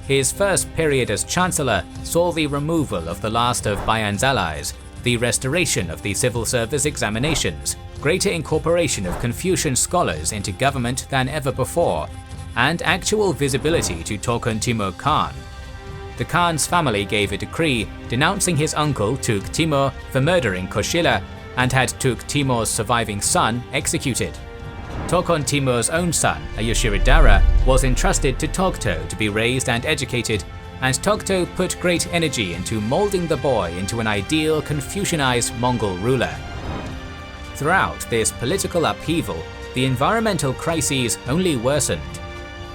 His first period as chancellor saw the removal of the last of Bayan's allies, the restoration of the civil service examinations, greater incorporation of Confucian scholars into government than ever before, and actual visibility to Toghon Timur Khan. The Khan's family gave a decree denouncing his uncle Tugh Timur for murdering Kushila and had Tugh Timur's surviving son executed. Toghon Timur's own son, Ayushiridara, was entrusted to Togto to be raised and educated, and Togto put great energy into molding the boy into an ideal Confucianized Mongol ruler. Throughout this political upheaval, the environmental crises only worsened.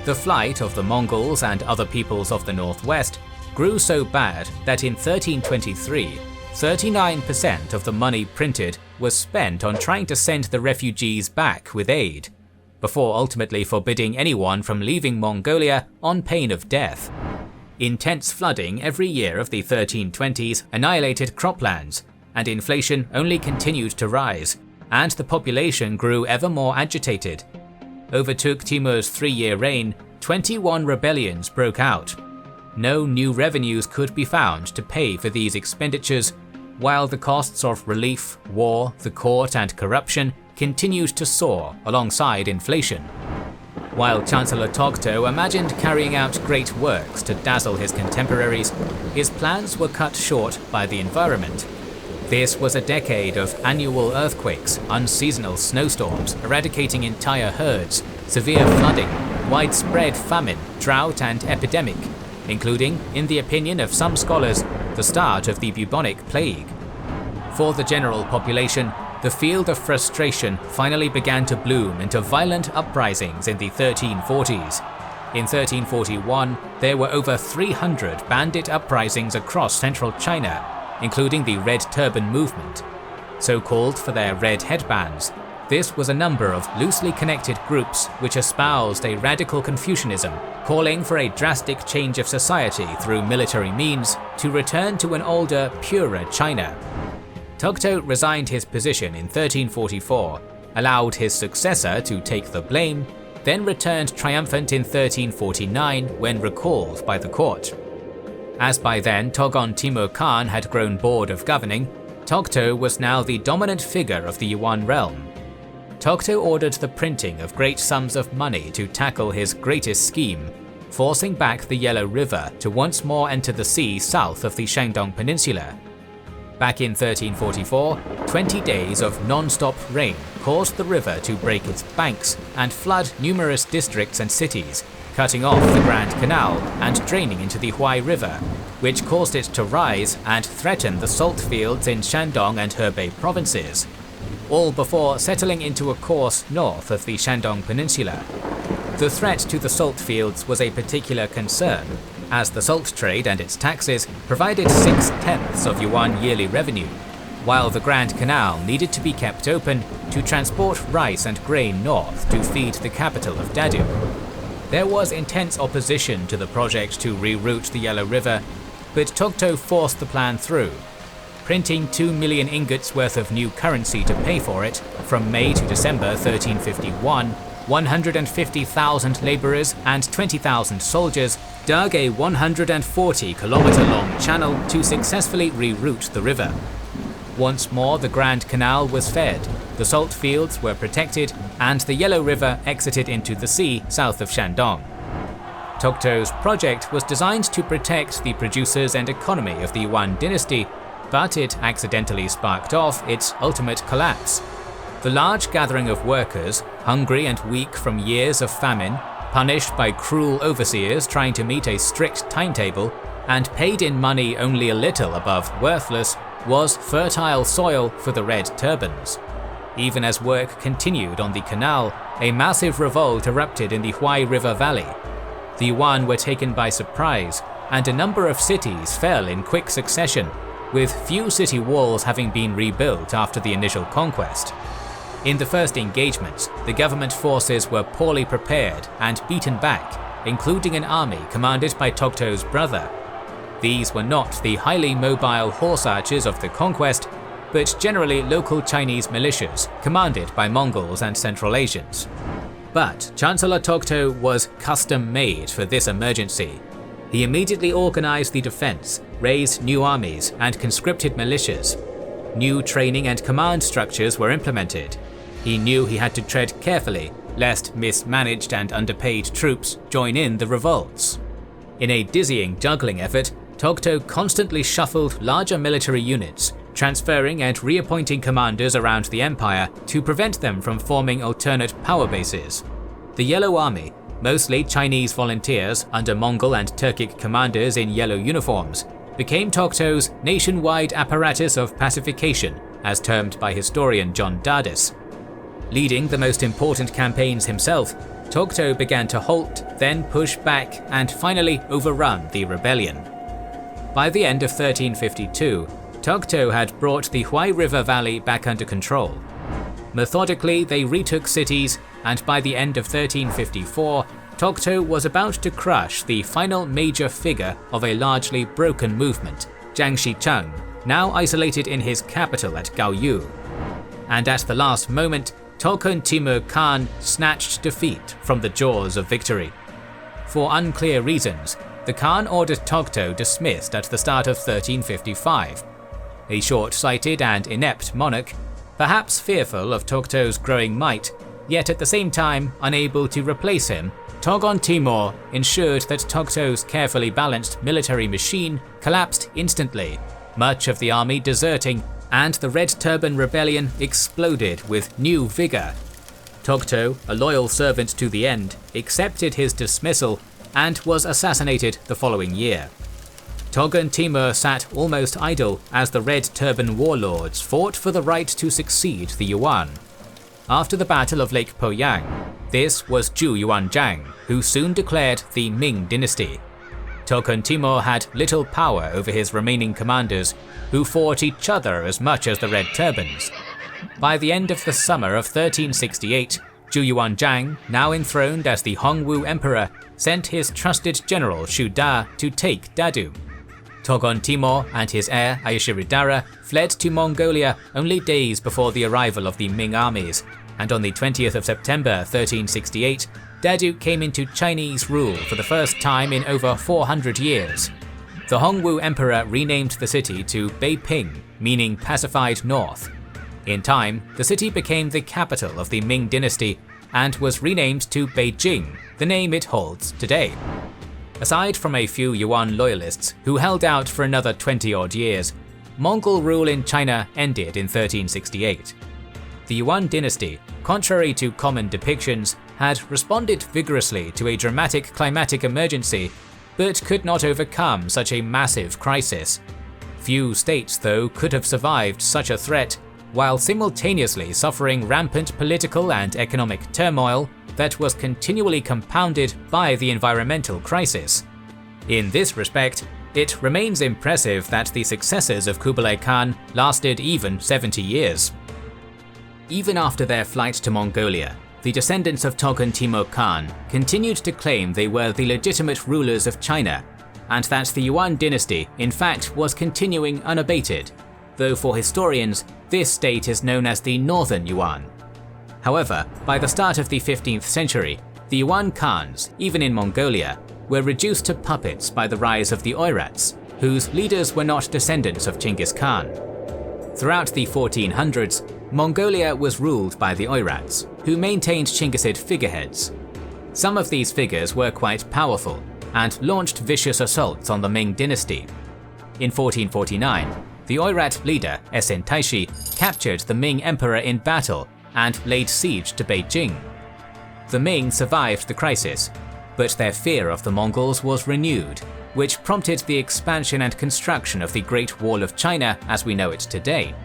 The flight of the Mongols and other peoples of the northwest grew so bad that in 1323, 39% of the money printed was spent on trying to send the refugees back with aid, before ultimately forbidding anyone from leaving Mongolia on pain of death. Intense flooding every year of the 1320s annihilated croplands, and inflation only continued to rise, and the population grew ever more agitated. Over Tugh Timur's 3-year reign, 21 rebellions broke out. no new revenues could be found to pay for these expenditures, while the costs of relief, war, the court and corruption continued to soar alongside inflation. While Chancellor Togto imagined carrying out great works to dazzle his contemporaries, his plans were cut short by the environment. This was a decade of annual earthquakes, unseasonal snowstorms eradicating entire herds, severe flooding, widespread famine, drought and epidemic, including, in the opinion of some scholars, the start of the bubonic plague. For the general population, the field of frustration finally began to bloom into violent uprisings in the 1340s. In 1341, there were over 300 bandit uprisings across central China, including the Red Turban movement. So called for their red headbands, this was a number of loosely connected groups which espoused a radical Confucianism, calling for a drastic change of society through military means to return to an older, purer China. Togto resigned his position in 1344, allowed his successor to take the blame, then returned triumphant in 1349 when recalled by the court. As by then Togon Timur Khan had grown bored of governing, Togto was now the dominant figure of the Yuan realm. Togto ordered the printing of great sums of money to tackle his greatest scheme, forcing back the Yellow River to once more enter the sea south of the Shandong Peninsula. Back in 1344, 20 days of non-stop rain caused the river to break its banks and flood numerous districts and cities, cutting off the Grand Canal and draining into the Huai River, which caused it to rise and threaten the salt fields in Shandong and Hebei provinces, all before settling into a course north of the Shandong Peninsula. The threat to the salt fields was a particular concern, as the salt trade and its taxes provided 6/10 of Yuan yearly revenue, while the Grand Canal needed to be kept open to transport rice and grain north to feed the capital of Dadu. There was intense opposition to the project to reroute the Yellow River, but Togto forced the plan through, printing 2 million ingots worth of new currency to pay for it. From May to December 1351, 150,000 labourers and 20,000 soldiers dug a 140-kilometre-long channel to successfully reroute the river. Once more the Grand Canal was fed, the salt fields were protected, and the Yellow River exited into the sea south of Shandong. Togto's project was designed to protect the producers and economy of the Yuan dynasty, but it accidentally sparked off its ultimate collapse. The large gathering of workers, hungry and weak from years of famine, punished by cruel overseers trying to meet a strict timetable, and paid in money only a little above worthless, was fertile soil for the Red Turbans. Even as work continued on the canal, a massive revolt erupted in the Huai River Valley. The Yuan were taken by surprise, and a number of cities fell in quick succession, with few city walls having been rebuilt after the initial conquest. In the first engagements, the government forces were poorly prepared and beaten back, including an army commanded by Togto's brother. These were not the highly mobile horse archers of the conquest, but generally local Chinese militias commanded by Mongols and Central Asians. But Chancellor Togto was custom-made for this emergency. He immediately organized the defense, raised new armies, and conscripted militias. New training and command structures were implemented. He knew he had to tread carefully, lest mismanaged and underpaid troops join in the revolts. In a dizzying juggling effort, Togto constantly shuffled larger military units, transferring and reappointing commanders around the empire to prevent them from forming alternate power bases. The Yellow Army, mostly Chinese volunteers under Mongol and Turkic commanders in yellow uniforms, became Togto's nationwide apparatus of pacification, as termed by historian John Dardis. Leading the most important campaigns himself, Togto began to halt, then push back, and finally overrun the rebellion. By the end of 1352, Togto had brought the Huai River Valley back under control. Methodically, they retook cities, and by the end of 1354, Togto was about to crush the final major figure of a largely broken movement, Jiang Shicheng, now isolated in his capital at Gaoyu. And at the last moment, Togon Timur Khan snatched defeat from the jaws of victory. For unclear reasons, the Khan ordered Togto dismissed at the start of 1355. A short-sighted and inept monarch, perhaps fearful of Togto's growing might, yet at the same time unable to replace him, Togon Timur ensured that Togto's carefully balanced military machine collapsed instantly, much of the army deserting, and the Red Turban Rebellion exploded with new vigour. Togto, a loyal servant to the end, accepted his dismissal and was assassinated the following year. Togon Timur sat almost idle as the Red Turban warlords fought for the right to succeed the Yuan. After the Battle of Lake Poyang, this was Zhu Yuanzhang, who soon declared the Ming dynasty. Togon Timur had little power over his remaining commanders, who fought each other as much as the Red Turbans. By the end of the summer of 1368, Zhu Yuanzhang, now enthroned as the Hongwu Emperor, sent his trusted general Shu Da to take Dadu. Togon Timur and his heir Ayashiridara fled to Mongolia only days before the arrival of the Ming armies, and on the 20th of September 1368, Dadu came into Chinese rule for the first time in over 400 years. The Hongwu Emperor renamed the city to Beiping, meaning pacified north. In time, the city became the capital of the Ming dynasty and was renamed to Beijing, the name it holds today. Aside from a few Yuan loyalists who held out for another 20-odd years, Mongol rule in China ended in 1368. The Yuan dynasty, contrary to common depictions, had responded vigorously to a dramatic climatic emergency, but could not overcome such a massive crisis. Few states, though, could have survived such a threat, while simultaneously suffering rampant political and economic turmoil that was continually compounded by the environmental crisis. In this respect, it remains impressive that the successors of Kublai Khan lasted even 70 years. Even after their flight to Mongolia, the descendants of Togon Timur Khan continued to claim they were the legitimate rulers of China, and that the Yuan dynasty in fact was continuing unabated, though for historians this state is known as the Northern Yuan. However, by the start of the 15th century, the Yuan Khans, even in Mongolia, were reduced to puppets by the rise of the Oirats, whose leaders were not descendants of Genghis Khan. Throughout the 1400s, Mongolia was ruled by the Oirats, who maintained Chinggisid figureheads. Some of these figures were quite powerful and launched vicious assaults on the Ming dynasty. In 1449, the Oirat leader Esen Taishi captured the Ming emperor in battle and laid siege to Beijing. The Ming survived the crisis, but their fear of the Mongols was renewed, which prompted the expansion and construction of the Great Wall of China as we know it today.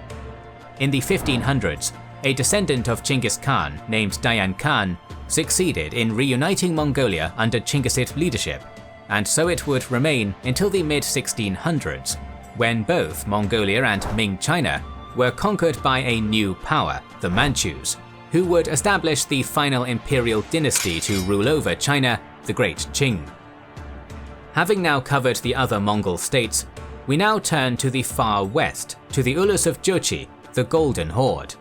In the 1500s, a descendant of Genghis Khan named Dayan Khan succeeded in reuniting Mongolia under Chinggisid leadership, and so it would remain until the mid-1600s, when both Mongolia and Ming China were conquered by a new power, the Manchus, who would establish the final imperial dynasty to rule over China, the Great Qing. Having now covered the other Mongol states, we now turn to the far west, to the Ulus of Jochi, the Golden Horde.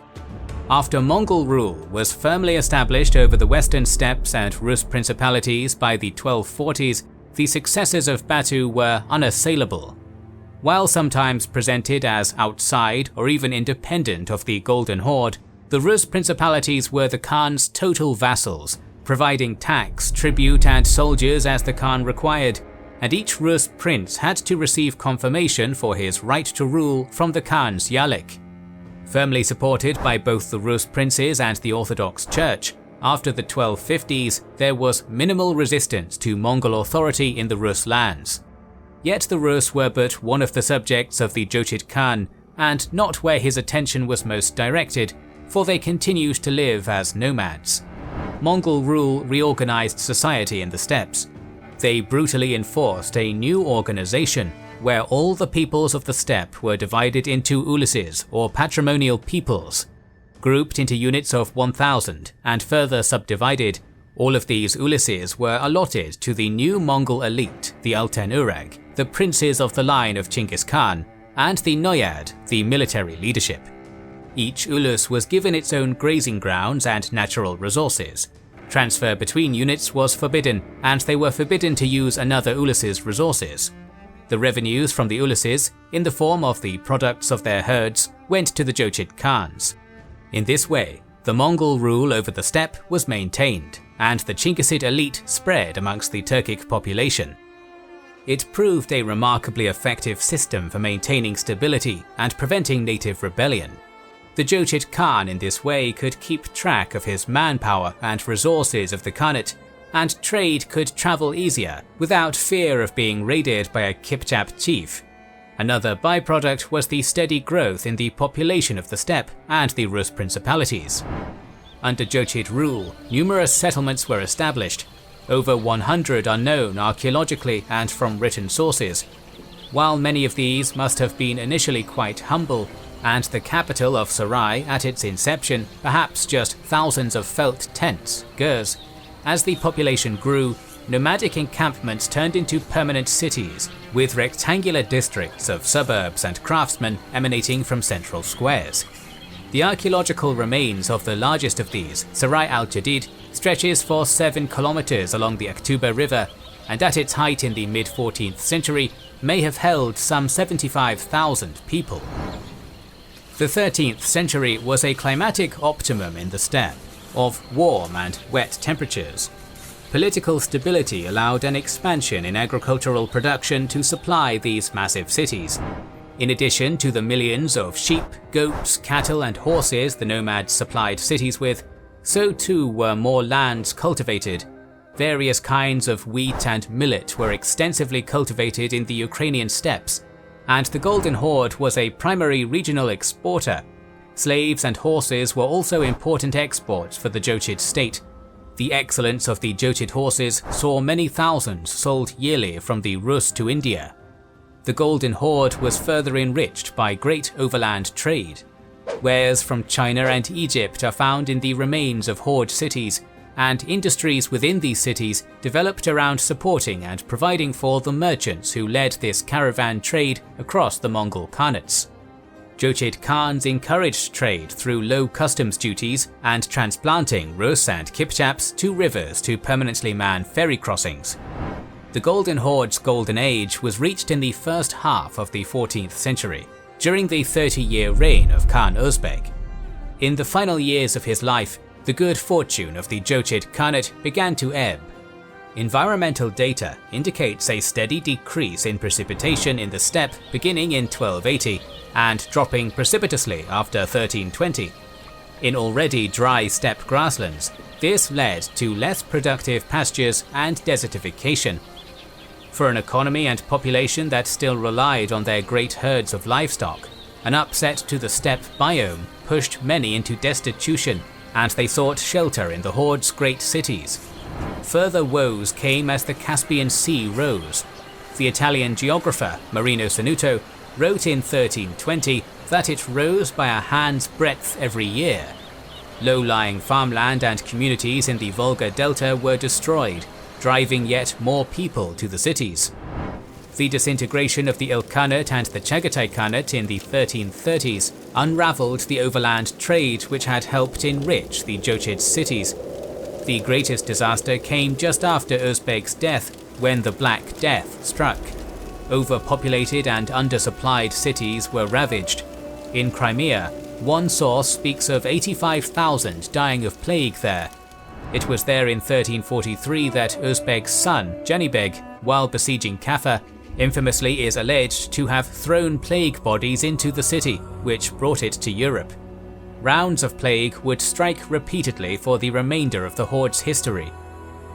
After Mongol rule was firmly established over the western steppes and Rus principalities by the 1240s, the successors of Batu were unassailable. While sometimes presented as outside or even independent of the Golden Horde, the Rus principalities were the Khan's total vassals, providing tax, tribute and soldiers as the Khan required, and each Rus prince had to receive confirmation for his right to rule from the Khan's Yalik. Firmly supported by both the Rus princes and the Orthodox Church, after the 1250s there was minimal resistance to Mongol authority in the Rus lands. Yet the Rus were but one of the subjects of the Jochid Khan, and not where his attention was most directed, for they continued to live as nomads. Mongol rule reorganized society in the steppes. They brutally enforced a new organization where all the peoples of the steppe were divided into uluses or patrimonial peoples. Grouped into units of 1,000 and further subdivided, all of these uluses were allotted to the new Mongol elite, the Alten Urag, the princes of the line of Genghis Khan, and the Noyad, the military leadership. Each ulus was given its own grazing grounds and natural resources. Transfer between units was forbidden, and they were forbidden to use another ulus's resources. The revenues from the uluses, in the form of the products of their herds, went to the Jochid Khans. In this way, the Mongol rule over the steppe was maintained, and the Chinggisid elite spread amongst the Turkic population. It proved a remarkably effective system for maintaining stability and preventing native rebellion. The Jochid Khan in this way could keep track of his manpower and resources of the Khanate, and trade could travel easier without fear of being raided by a Kipchak chief. Another byproduct was the steady growth in the population of the steppe and the Rus principalities. Under Jochid rule, numerous settlements were established. Over 100 are known archaeologically and from written sources. While many of these must have been initially quite humble, and the capital of Sarai at its inception perhaps just thousands of felt tents, gurs, as the population grew, nomadic encampments turned into permanent cities, with rectangular districts of suburbs and craftsmen emanating from central squares. The archaeological remains of the largest of these, Sarai al-Jadid, stretches for 7 kilometers along the Aktuba River, and at its height in the mid-14th century may have held some 75,000 people. The 13th century was a climatic optimum in the steppe, of warm and wet temperatures. Political stability allowed an expansion in agricultural production to supply these massive cities. In addition to the millions of sheep, goats, cattle and horses the nomads supplied cities with, so too were more lands cultivated. Various kinds of wheat and millet were extensively cultivated in the Ukrainian steppes, and the Golden Horde was a primary regional exporter. Slaves and horses were also important exports for the Jochid state. The excellence of the Jochid horses saw many thousands sold yearly from the Rus to India. The Golden Horde was further enriched by great overland trade. Wares from China and Egypt are found in the remains of Horde cities, and industries within these cities developed around supporting and providing for the merchants who led this caravan trade across the Mongol Khanates. Jochid Khans encouraged trade through low customs duties and transplanting Rus and Kipchaps to rivers to permanently man ferry crossings. The Golden Horde's golden age was reached in the first half of the 14th century, during the 30-year reign of Khan Özbek. In the final years of his life, the good fortune of the Jochid Khanate began to ebb. Environmental data indicates a steady decrease in precipitation in the steppe beginning in 1280 and dropping precipitously after 1320. In already dry steppe grasslands, this led to less productive pastures and desertification. For an economy and population that still relied on their great herds of livestock, an upset to the steppe biome pushed many into destitution, and they sought shelter in the Horde's great cities. Further woes came as the Caspian Sea rose. The Italian geographer Marino Sanuto wrote in 1320 that it rose by a hand's breadth every year. Low-lying farmland and communities in the Volga Delta were destroyed, driving yet more people to the cities. The disintegration of the Ilkhanate and the Chagatai Khanate in the 1330s unraveled the overland trade which had helped enrich the Jochid cities. The greatest disaster came just after Özbek's death, when the Black Death struck. Overpopulated and undersupplied cities were ravaged. In Crimea, one source speaks of 85,000 dying of plague there. It was there in 1343 that Özbek's son, Janibeg, while besieging Kaffa, infamously is alleged to have thrown plague bodies into the city, which brought it to Europe. Rounds of plague would strike repeatedly for the remainder of the Horde's history.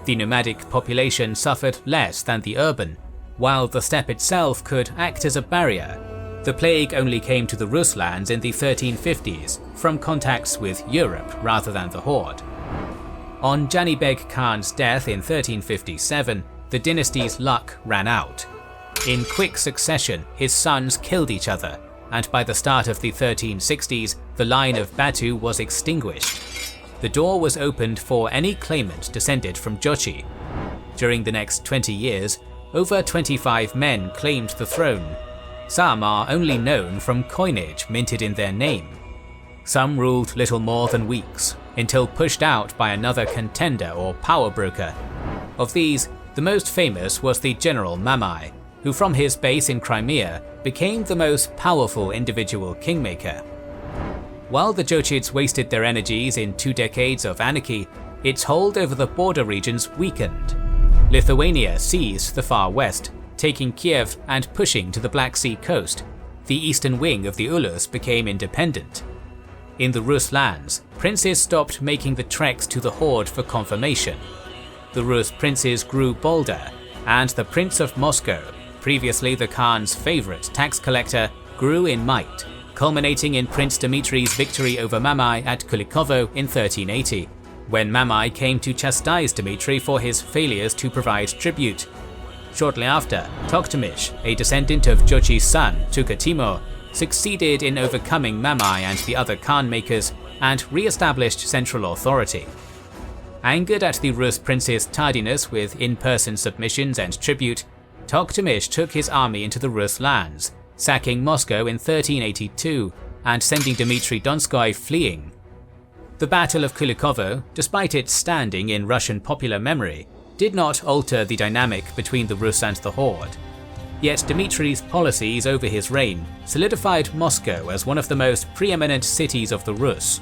The nomadic population suffered less than the urban, while the steppe itself could act as a barrier. The plague only came to the Rus lands in the 1350s, from contacts with Europe rather than the Horde. On Janibeg Khan's death in 1357, the dynasty's luck ran out. In quick succession, his sons killed each other, and by the start of the 1360s, the line of Batu was extinguished. The door was opened for any claimant descended from Jochi. During the next 20 years, over 25 men claimed the throne. Some are only known from coinage minted in their name. Some ruled little more than weeks, until pushed out by another contender or power broker. Of these, the most famous was the general Mamai, who from his base in Crimea became the most powerful individual kingmaker. While the Jochids wasted their energies in 2 decades of anarchy, its hold over the border regions weakened. Lithuania seized the far west, taking Kiev and pushing to the Black Sea coast. The eastern wing of the Ulus became independent. In the Rus lands, princes stopped making the treks to the Horde for confirmation. The Rus princes grew bolder, and the Prince of Moscow, previously the Khan's favorite tax collector, grew in might, culminating in Prince Dimitri's victory over Mamai at Kulikovo in 1380, when Mamai came to chastise Dimitri for his failures to provide tribute. Shortly after, Toktamish, a descendant of Jochi's son, Tuka Timur, succeeded in overcoming Mamai and the other Khan makers and re-established central authority. Angered at the Rus prince's tardiness with in-person submissions and tribute, Toktamish took his army into the Rus lands, sacking Moscow in 1382 and sending Dmitry Donskoy fleeing. The Battle of Kulikovo, despite its standing in Russian popular memory, did not alter the dynamic between the Rus and the Horde. Yet Dimitri's policies over his reign solidified Moscow as one of the most preeminent cities of the Rus.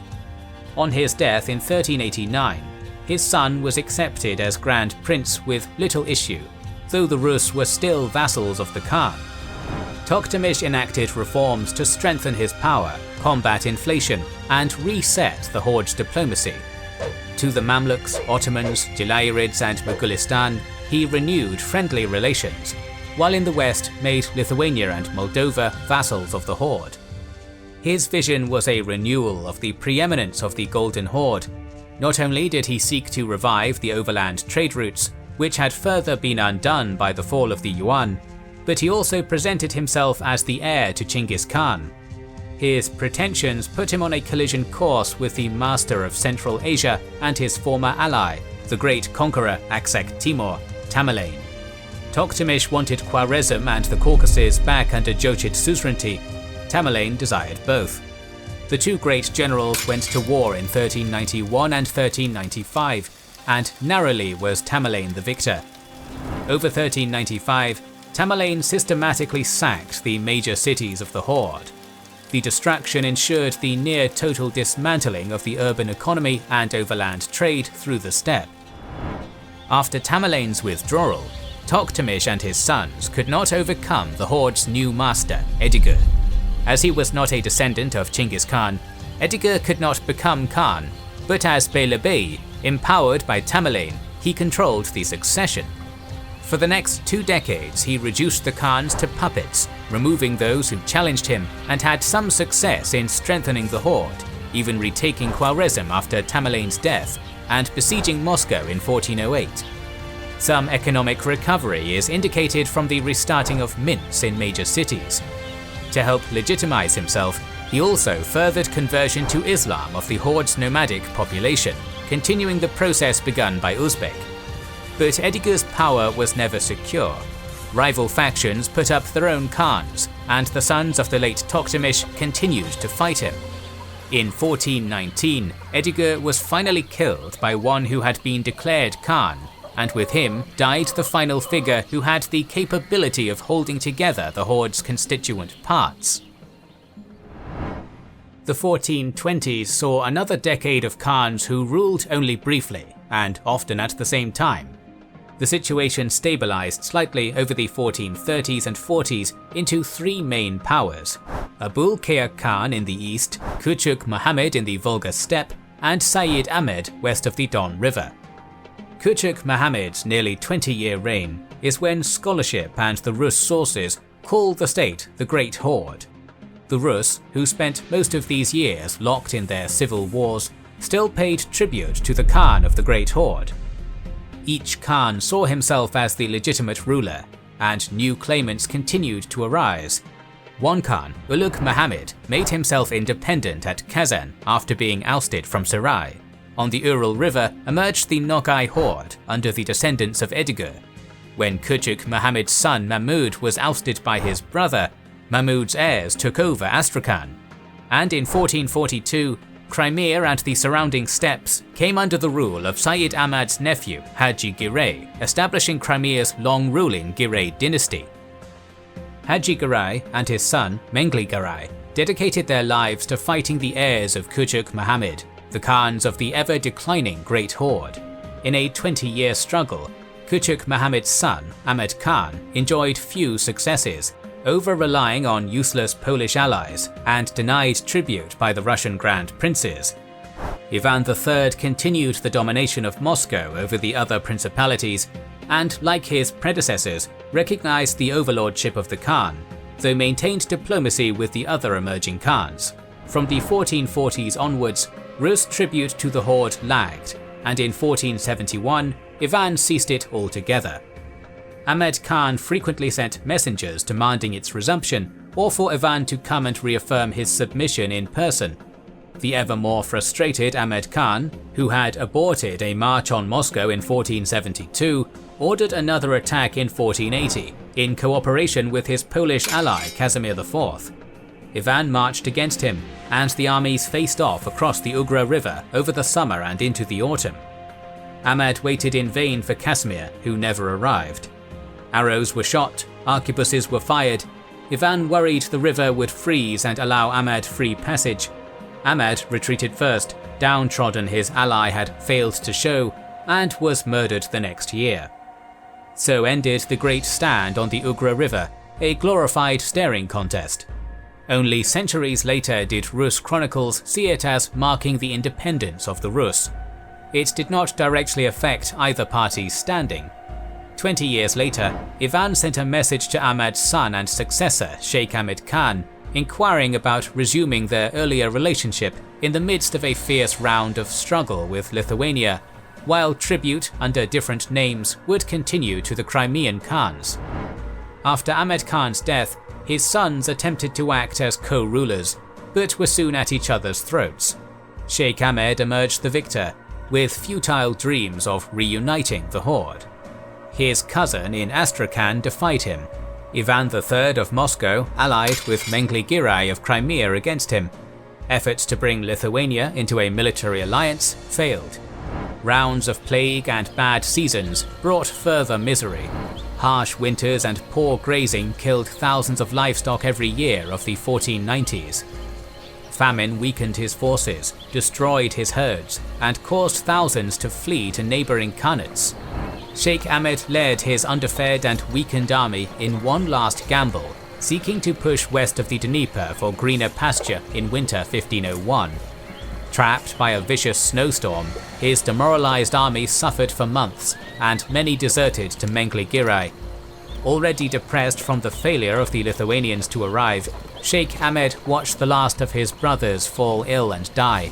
On his death in 1389, his son was accepted as Grand Prince with little issue, though the Rus were still vassals of the Khan. Toktamish enacted reforms to strengthen his power, combat inflation, and reset the Horde's diplomacy. To the Mamluks, Ottomans, Jilayirids and Mughalistan, he renewed friendly relations, while in the west made Lithuania and Moldova vassals of the Horde. His vision was a renewal of the preeminence of the Golden Horde. Not only did he seek to revive the overland trade routes, which had further been undone by the fall of the Yuan, but he also presented himself as the heir to Chinggis Khan. His pretensions put him on a collision course with the master of Central Asia and his former ally, the great conqueror Aksak Timur, Tamerlane. Toktamish wanted Khwarezm and the Caucasus back under Jochid suzerainty. Tamerlane desired both. The two great generals went to war in 1391 and 1395, and narrowly was Tamerlane the victor. Over 1395, Tamerlane systematically sacked the major cities of the Horde. The distraction ensured the near-total dismantling of the urban economy and overland trade through the steppe. After Tamerlane's withdrawal, Toktamish and his sons could not overcome the Horde's new master, Edigur. As he was not a descendant of Chinggis Khan, Edigur could not become Khan, but as Beylerbey, empowered by Tamerlane, he controlled the succession. For the next 2 decades, he reduced the Khans to puppets, removing those who challenged him, and had some success in strengthening the Horde, even retaking Khwarezm after Tamerlane's death, and besieging Moscow in 1408. Some economic recovery is indicated from the restarting of mints in major cities. To help legitimize himself, he also furthered conversion to Islam of the Horde's nomadic population, continuing the process begun by Uzbek. But Edigur's power was never secure. Rival factions put up their own Khans, and the sons of the late Toktamish continued to fight him. In 1419, Edigur was finally killed by one who had been declared Khan, and with him died the final figure who had the capability of holding together the Horde's constituent parts. The 1420s saw another decade of Khans who ruled only briefly, and often at the same time. The situation stabilized slightly over the 1430s and 40s into 3 main powers: Abul Khair Khan in the east, Kuchuk Muhammad in the Volga steppe, and Sayyid Ahmed west of the Don River. Kuchuk Muhammad's nearly 20-year reign is when scholarship and the Rus sources call the state the Great Horde. The Rus, who spent most of these years locked in their civil wars, still paid tribute to the Khan of the Great Horde. Each Khan saw himself as the legitimate ruler, and new claimants continued to arise. One Khan, Ulugh Muhammad, made himself independent at Kazan after being ousted from Sarai. On the Ural River emerged the Nogai Horde under the descendants of Edigur. When Kuchuk Muhammad's son Mahmud was ousted by his brother, Mahmud's heirs took over Astrakhan. And in 1442, Crimea and the surrounding steppes came under the rule of Sayyid Ahmad's nephew Haji Giray, establishing Crimea's long-ruling Giray dynasty. Haji Giray and his son Mengli Giray dedicated their lives to fighting the heirs of Kuchuk Muhammad, the Khans of the ever-declining Great Horde. In a 20-year struggle, Kuchuk Muhammad's son, Ahmed Khan, enjoyed few successes, over-relying on useless Polish allies and denied tribute by the Russian Grand Princes. Ivan III continued the domination of Moscow over the other principalities and, like his predecessors, recognized the overlordship of the Khan, though maintained diplomacy with the other emerging Khans. From the 1440s onwards, Rus' tribute to the Horde lagged, and in 1471, Ivan ceased it altogether. Ahmed Khan frequently sent messengers demanding its resumption, or for Ivan to come and reaffirm his submission in person. The ever more frustrated Ahmed Khan, who had aborted a march on Moscow in 1472, ordered another attack in 1480, in cooperation with his Polish ally Casimir IV. Ivan marched against him, and the armies faced off across the Ugra River over the summer and into the autumn. Ahmed waited in vain for Casimir, who never arrived. Arrows were shot, arquebuses were fired. Ivan worried the river would freeze and allow Ahmed free passage. Ahmed retreated first, downtrodden his ally had failed to show, and was murdered the next year. So ended the Great Stand on the Ugra River, a glorified staring contest. Only centuries later did Rus chronicles see it as marking the independence of the Rus. It did not directly affect either party's standing. 20 years later, Ivan sent a message to Ahmad's son and successor, Sheikh Ahmed Khan, inquiring about resuming their earlier relationship in the midst of a fierce round of struggle with Lithuania, while tribute under different names would continue to the Crimean Khans. After Ahmed Khan's death, his sons attempted to act as co-rulers, but were soon at each other's throats. Sheikh Ahmed emerged the victor, with futile dreams of reuniting the Horde. His cousin in Astrakhan defied him. Ivan III of Moscow allied with Mengli Giray of Crimea against him. Efforts to bring Lithuania into a military alliance failed. Rounds of plague and bad seasons brought further misery. Harsh winters and poor grazing killed thousands of livestock every year of the 1490s. Famine weakened his forces, destroyed his herds, and caused thousands to flee to neighboring khanates. Sheikh Ahmed led his underfed and weakened army in one last gamble, seeking to push west of the Dnieper for greener pasture in winter 1501. Trapped by a vicious snowstorm, his demoralized army suffered for months, and many deserted to Mengli Giray. Already depressed from the failure of the Lithuanians to arrive, Sheikh Ahmed watched the last of his brothers fall ill and die.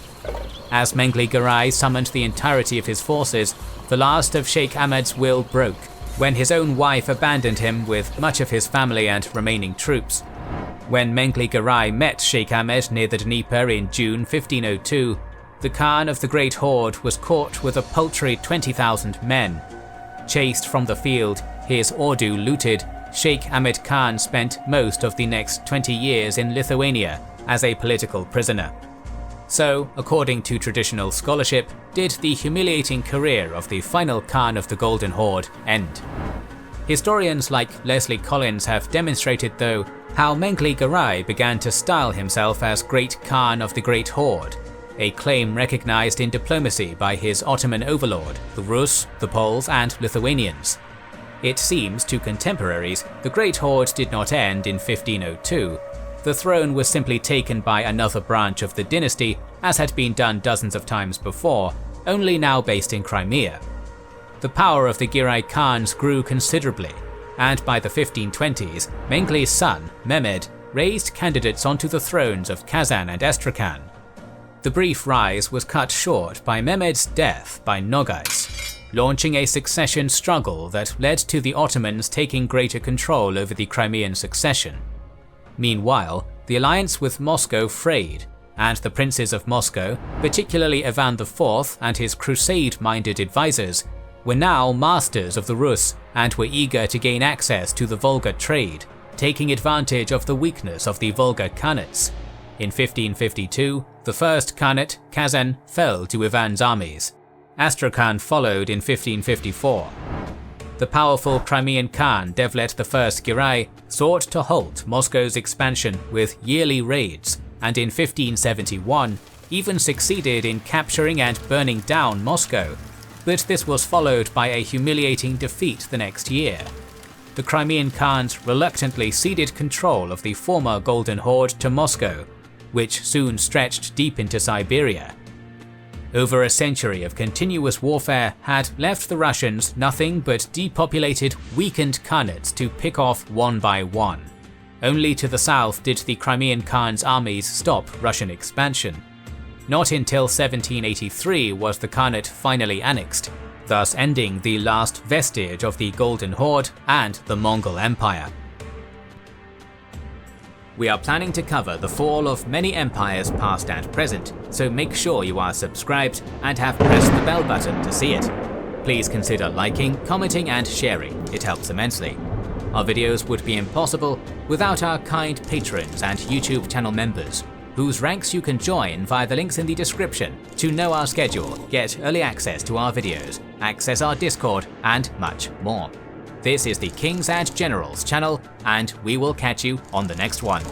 As Mengli Giray summoned the entirety of his forces, the last of Sheikh Ahmed's will broke, when his own wife abandoned him with much of his family and remaining troops. When Mengli Giray met Sheikh Ahmed near the Dnieper in June 1502, the Khan of the Great Horde was caught with a paltry 20,000 men. Chased from the field, his ordu looted, Sheikh Ahmed Khan spent most of the next 20 years in Lithuania as a political prisoner. So, according to traditional scholarship, did the humiliating career of the final Khan of the Golden Horde end. Historians like Leslie Collins have demonstrated, though, how Mengli Giray began to style himself as Great Khan of the Great Horde, a claim recognized in diplomacy by his Ottoman overlord, the Rus, the Poles, and Lithuanians. It seems to contemporaries the Great Horde did not end in 1502. The throne was simply taken by another branch of the dynasty, as had been done dozens of times before, only now based in Crimea. The power of the Giray Khans grew considerably, and by the 1520s, Mengli's son, Mehmed, raised candidates onto the thrones of Kazan and Astrakhan. The brief rise was cut short by Mehmed's death by Nogais, launching a succession struggle that led to the Ottomans taking greater control over the Crimean succession. Meanwhile, the alliance with Moscow frayed, and the princes of Moscow, particularly Ivan IV and his crusade-minded advisors, were now masters of the Rus and were eager to gain access to the Volga trade, taking advantage of the weakness of the Volga Khanates. In 1552, the first Khanate, Kazan, fell to Ivan's armies. Astrakhan followed in 1554. The powerful Crimean Khan Devlet I Giray sought to halt Moscow's expansion with yearly raids, and in 1571 even succeeded in capturing and burning down Moscow, but this was followed by a humiliating defeat the next year. The Crimean Khans reluctantly ceded control of the former Golden Horde to Moscow, which soon stretched deep into Siberia. Over a century of continuous warfare had left the Russians nothing but depopulated, weakened Khanates to pick off one by one. Only to the south did the Crimean Khan's armies stop Russian expansion. Not until 1783 was the Khanate finally annexed, thus ending the last vestige of the Golden Horde and the Mongol Empire. We are planning to cover the fall of many empires past and present, so make sure you are subscribed and have pressed the bell button to see it. Please consider liking, commenting and sharing, it helps immensely. Our videos would be impossible without our kind patrons and YouTube channel members, whose ranks you can join via the links in the description to know our schedule, get early access to our videos, access our Discord, and much more. This is the Kings and Generals channel, and we will catch you on the next one.